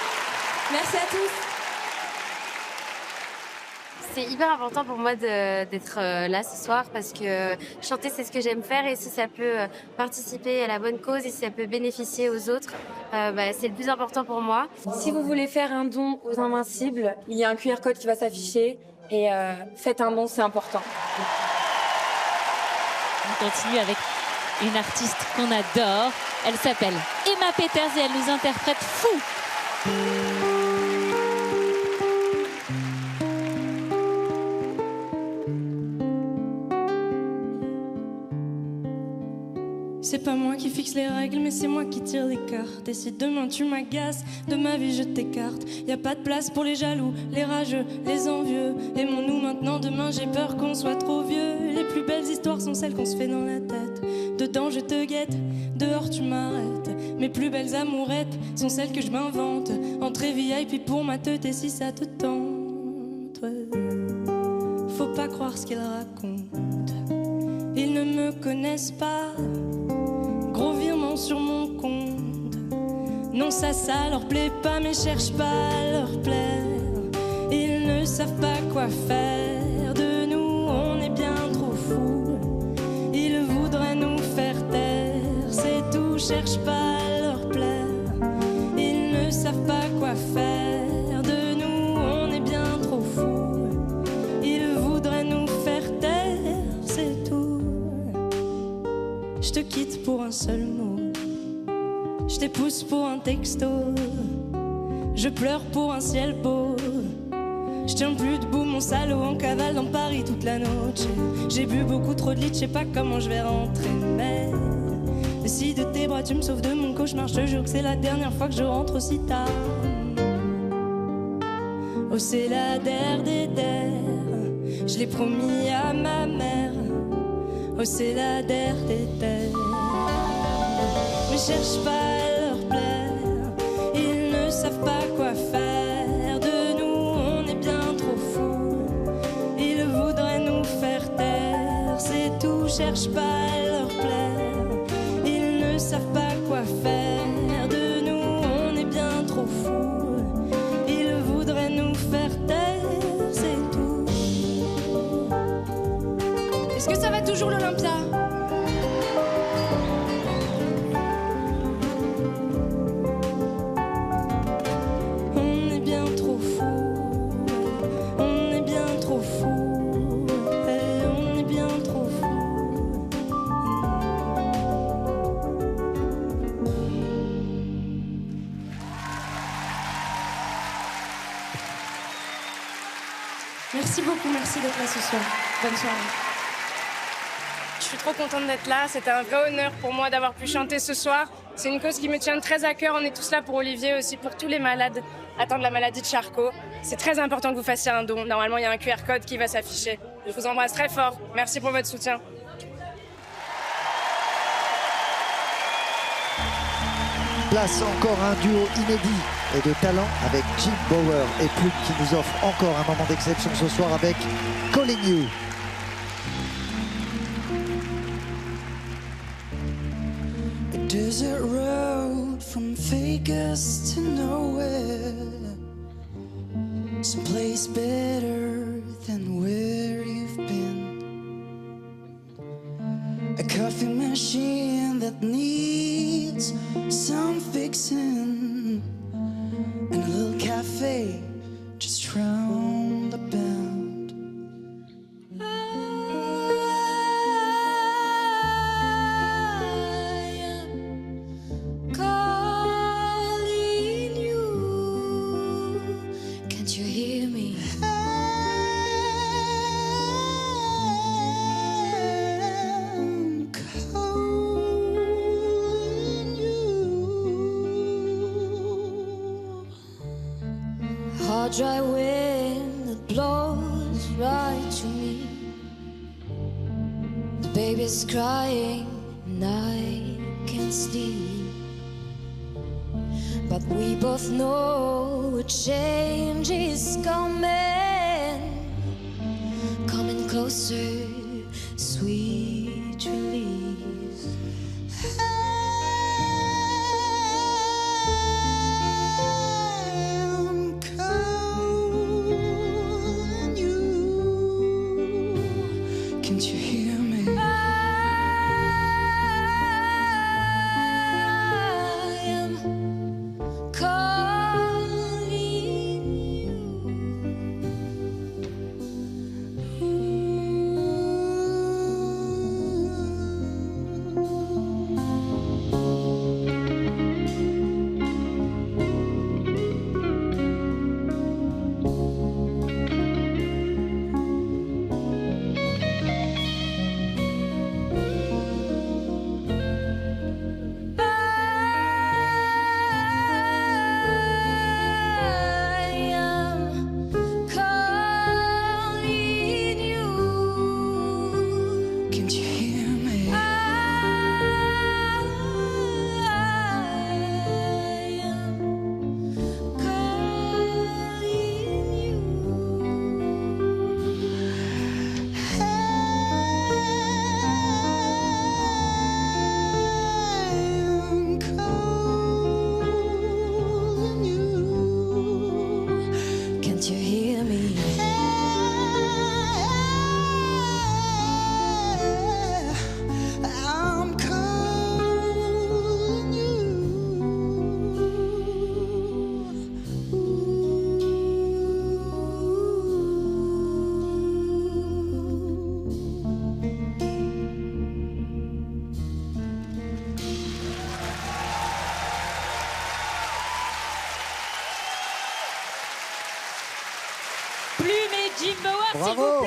Merci à tous. C'est hyper important pour moi d'être là ce soir parce que chanter, c'est ce que j'aime faire et si ça peut participer à la bonne cause et si ça peut bénéficier aux autres, c'est le plus important pour moi. Si vous voulez faire un don aux Invincibles, il y a un QR code qui va s'afficher et faites un don, c'est important. On continue avec une artiste qu'on adore. Elle s'appelle Emma Peters et elle nous interprète Fou. C'est pas moi qui fixe les règles, mais c'est moi qui tire les cartes. Et si demain tu m'agaces, de ma vie je t'écarte. Y a pas de place pour les jaloux, les rageux, les envieux. Aimons-nous maintenant, demain j'ai peur qu'on soit trop vieux. Les plus plus belles histoires sont celles qu'on se fait dans la tête. Dedans je te guette, dehors tu m'arrêtes. Mes plus belles amourettes sont celles que je m'invente. Entrée VIP pour ma teute et si ça te tente, ouais. Faut pas croire ce qu'ils racontent, ils ne me connaissent pas. Gros virement sur mon compte, non ça leur plaît pas, mais cherche pas à leur plaire. Ils ne savent pas quoi faire de nous, on est bien trop fous. Ils voudraient nous faire taire, c'est tout, cherche pas à leur plaire. Ils ne savent pas quoi faire de nous, on est bien trop fous. Ils voudraient nous faire taire, c'est tout. Je te quitte pour un seul mot, je t'épouse pour un texto, je pleure pour un ciel beau. Je tiens plus debout, mon salaud, en cavale dans Paris toute la noche. J'ai bu beaucoup trop de litres, je sais pas comment je vais rentrer, mais si de tes bras tu me sauves de mon cauchemar, je te jure que c'est la dernière fois que je rentre aussi tard. Oh c'est la der des der, je l'ai promis à ma mère. Oh c'est la der des der, mais cherche pas à leur plaire, ils ne savent pas quoi faire de nous, on est bien trop fous. Ils voudraient nous faire taire, c'est tout, cherche pas à leur plaire. Ils ne savent pas quoi faire de nous, on est bien trop fous. Ils voudraient nous faire taire, c'est tout. Est-ce que ça va toujours l'Olympia? On est bien trop fous, on est bien trop fous, on est bien trop fous. Merci beaucoup, merci d'être là ce soir. Bonne soirée. Je suis trop contente d'être là. C'était un vrai honneur pour moi d'avoir pu chanter ce soir. C'est une cause qui me tient très à cœur. On est tous là pour Olivier, aussi pour tous les malades atteints de la maladie de Charcot. C'est très important que vous fassiez un don. Normalement, il y a un QR code qui va s'afficher. Je vous embrasse très fort. Merci pour votre soutien. Place encore un duo inédit et de talent avec Jim Bower et Plume qui nous offre encore un moment d'exception ce soir avec Calling You. A desert road from Vegas to nowhere, someplace better than where you've been. A coffee machine that needs some fixing, and a little cafe just round the bend. Calling you, can't you hear me? I'm calling you. Hard dry wind that blows right to me. The baby's crying and I can't sleep. But we both know a change is coming, coming closer, sweet release. I'm calling you. Can't you hear me? I am calling you.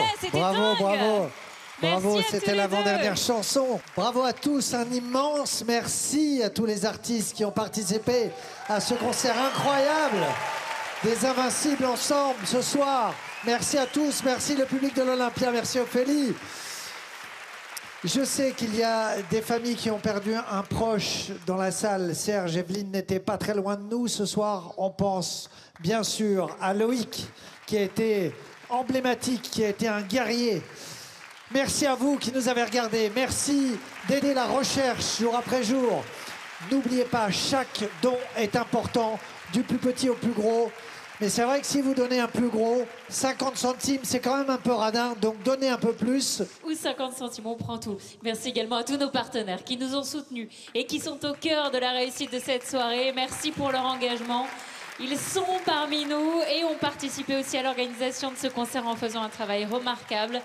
plaît, c'était bravo, dingue. bravo. Merci Bravo, à tous c'était les l'avant-dernière deux. chanson. Bravo à tous, un immense merci à tous les artistes qui ont participé à ce concert incroyable des Invincibles ensemble ce soir. Merci à tous, merci le public de l'Olympia, merci Ophélie. Je sais qu'il y a des familles qui ont perdu un proche dans la salle. Serge, Evelyne n'étaient pas très loin de nous ce soir. On pense bien sûr à Loïc qui a été emblématique, qui a été un guerrier. Merci à vous qui nous avez regardés. Merci d'aider la recherche jour après jour. N'oubliez pas, chaque don est important, du plus petit au plus gros. Mais c'est vrai que si vous donnez un plus gros, 50 centimes, c'est quand même un peu radin. Donc donnez un peu plus. Ou 50 centimes, on prend tout. Merci également à tous nos partenaires qui nous ont soutenus et qui sont au cœur de la réussite de cette soirée. Merci pour leur engagement. Ils sont parmi nous et ont participé aussi à l'organisation de ce concert en faisant un travail remarquable.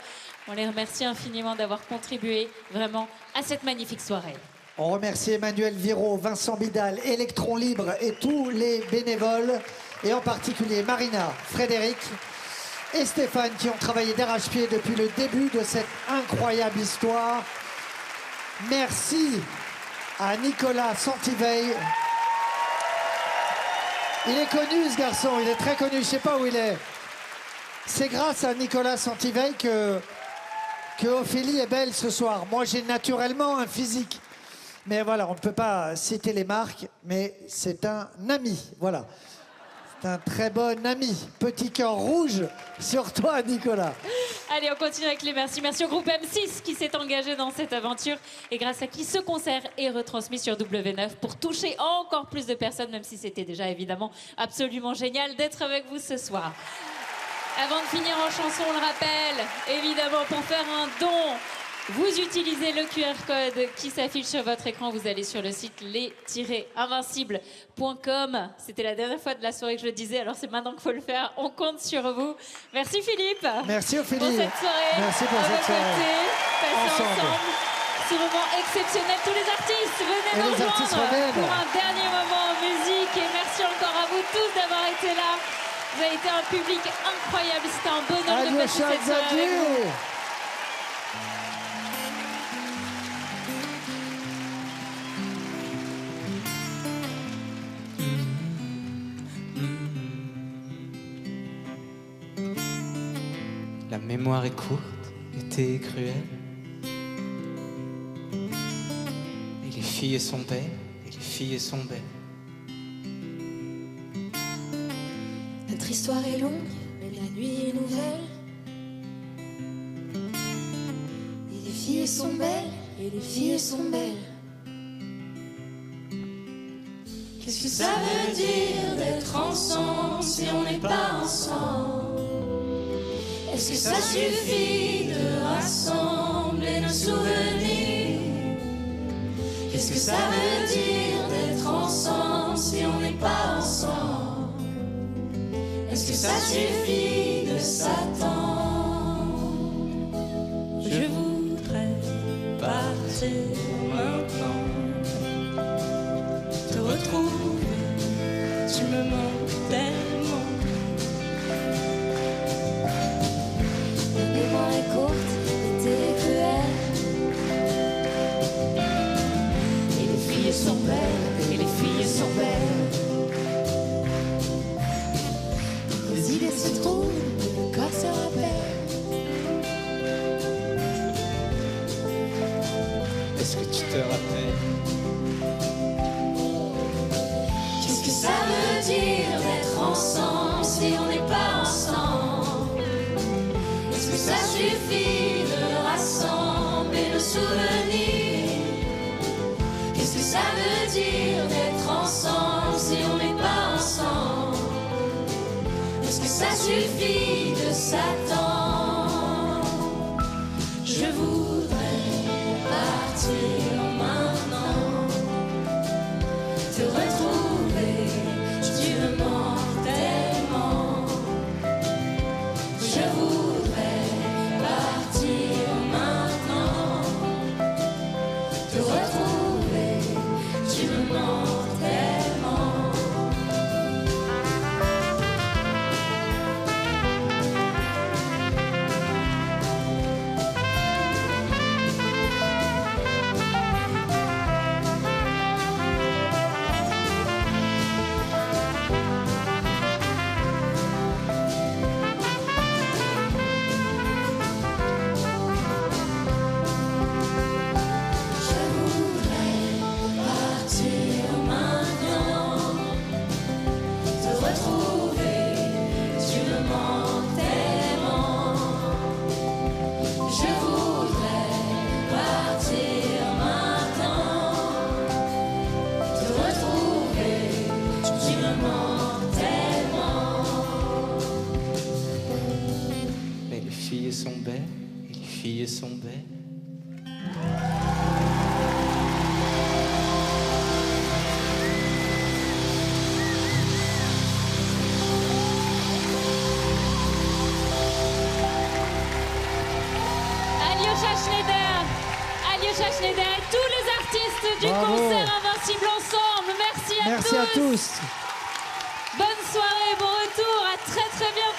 On les remercie infiniment d'avoir contribué vraiment à cette magnifique soirée. On remercie Emmanuel Viraud, Vincent Bidal, Électron Libre et tous les bénévoles, et en particulier Marina, Frédéric et Stéphane qui ont travaillé d'arrache-pied depuis le début de cette incroyable histoire. Merci à Nicolas Santiveille. Il est connu ce garçon, il est très connu, je ne sais pas où il est. C'est grâce à Nicolas Santiveille que Ophélie est belle ce soir. Moi, j'ai naturellement un physique. Mais voilà, on ne peut pas citer les marques, mais c'est un ami, voilà. C'est un très bon ami. Petit cœur rouge sur toi, Nicolas. Allez, on continue avec les merci. Merci au groupe M6 qui s'est engagé dans cette aventure et grâce à qui ce concert est retransmis sur W9 pour toucher encore plus de personnes, même si c'était déjà évidemment absolument génial d'être avec vous ce soir. Avant de finir en chanson, on le rappelle, évidemment, pour faire un don, vous utilisez le QR code qui s'affiche sur votre écran. Vous allez sur le site les-invincibles.com. C'était la dernière fois de la soirée que je le disais, alors c'est maintenant qu'il faut le faire. On compte sur vous. Merci Philippe. Merci Ophélie. Pour cette soirée. Merci pour cette soirée. Passez ensemble. Ce moment exceptionnel. Tous les artistes, venez nous rejoindre pour un dernier moment en musique. Et merci encore à vous tous d'avoir été là. Vous avez été un public incroyable. C'était un bonheur de passer cette soirée avec vous. La mémoire est courte, l'été est cruel. Et les filles sont belles, et les filles sont belles. Notre histoire est longue, mais la nuit est nouvelle. Et les filles sont belles, et les filles sont belles. Qu'est-ce que ça veut dire d'être ensemble si on n'est pas ensemble? Est-ce que ça suffit de rassembler nos souvenirs? Qu'est-ce que ça veut dire d'être ensemble si on n'est pas ensemble? Est-ce que ça suffit de s'attendre? Je voudrais partir maintenant, te retrouver, tu me manques tellement. La mémoire est courte, l'été est cruel. Et les filles sont belles, et les filles sont belles. Les idées se trouvent, le corps se rappelle. Est-ce que tu te rappelles? Qu'est-ce que ça veut dire d'être ensemble si on n'est pas ensemble? Est-ce que ça suffit de rassembler nos souvenirs? Qu'est-ce que ça veut dire d'être ensemble si on n'est pas ensemble? Est-ce que ça suffit de s'attendre? Je voudrais partir maintenant, te retrouver, tu me manques tellement. Je voudrais partir maintenant, te retrouver, tu me manques tellement. filles sont belles. Alyosha Schneider et tous les artistes du Bravo. concert Invincible ensemble. Merci à tous. Merci à tous. Bonne soirée, bon retour, à très très bientôt.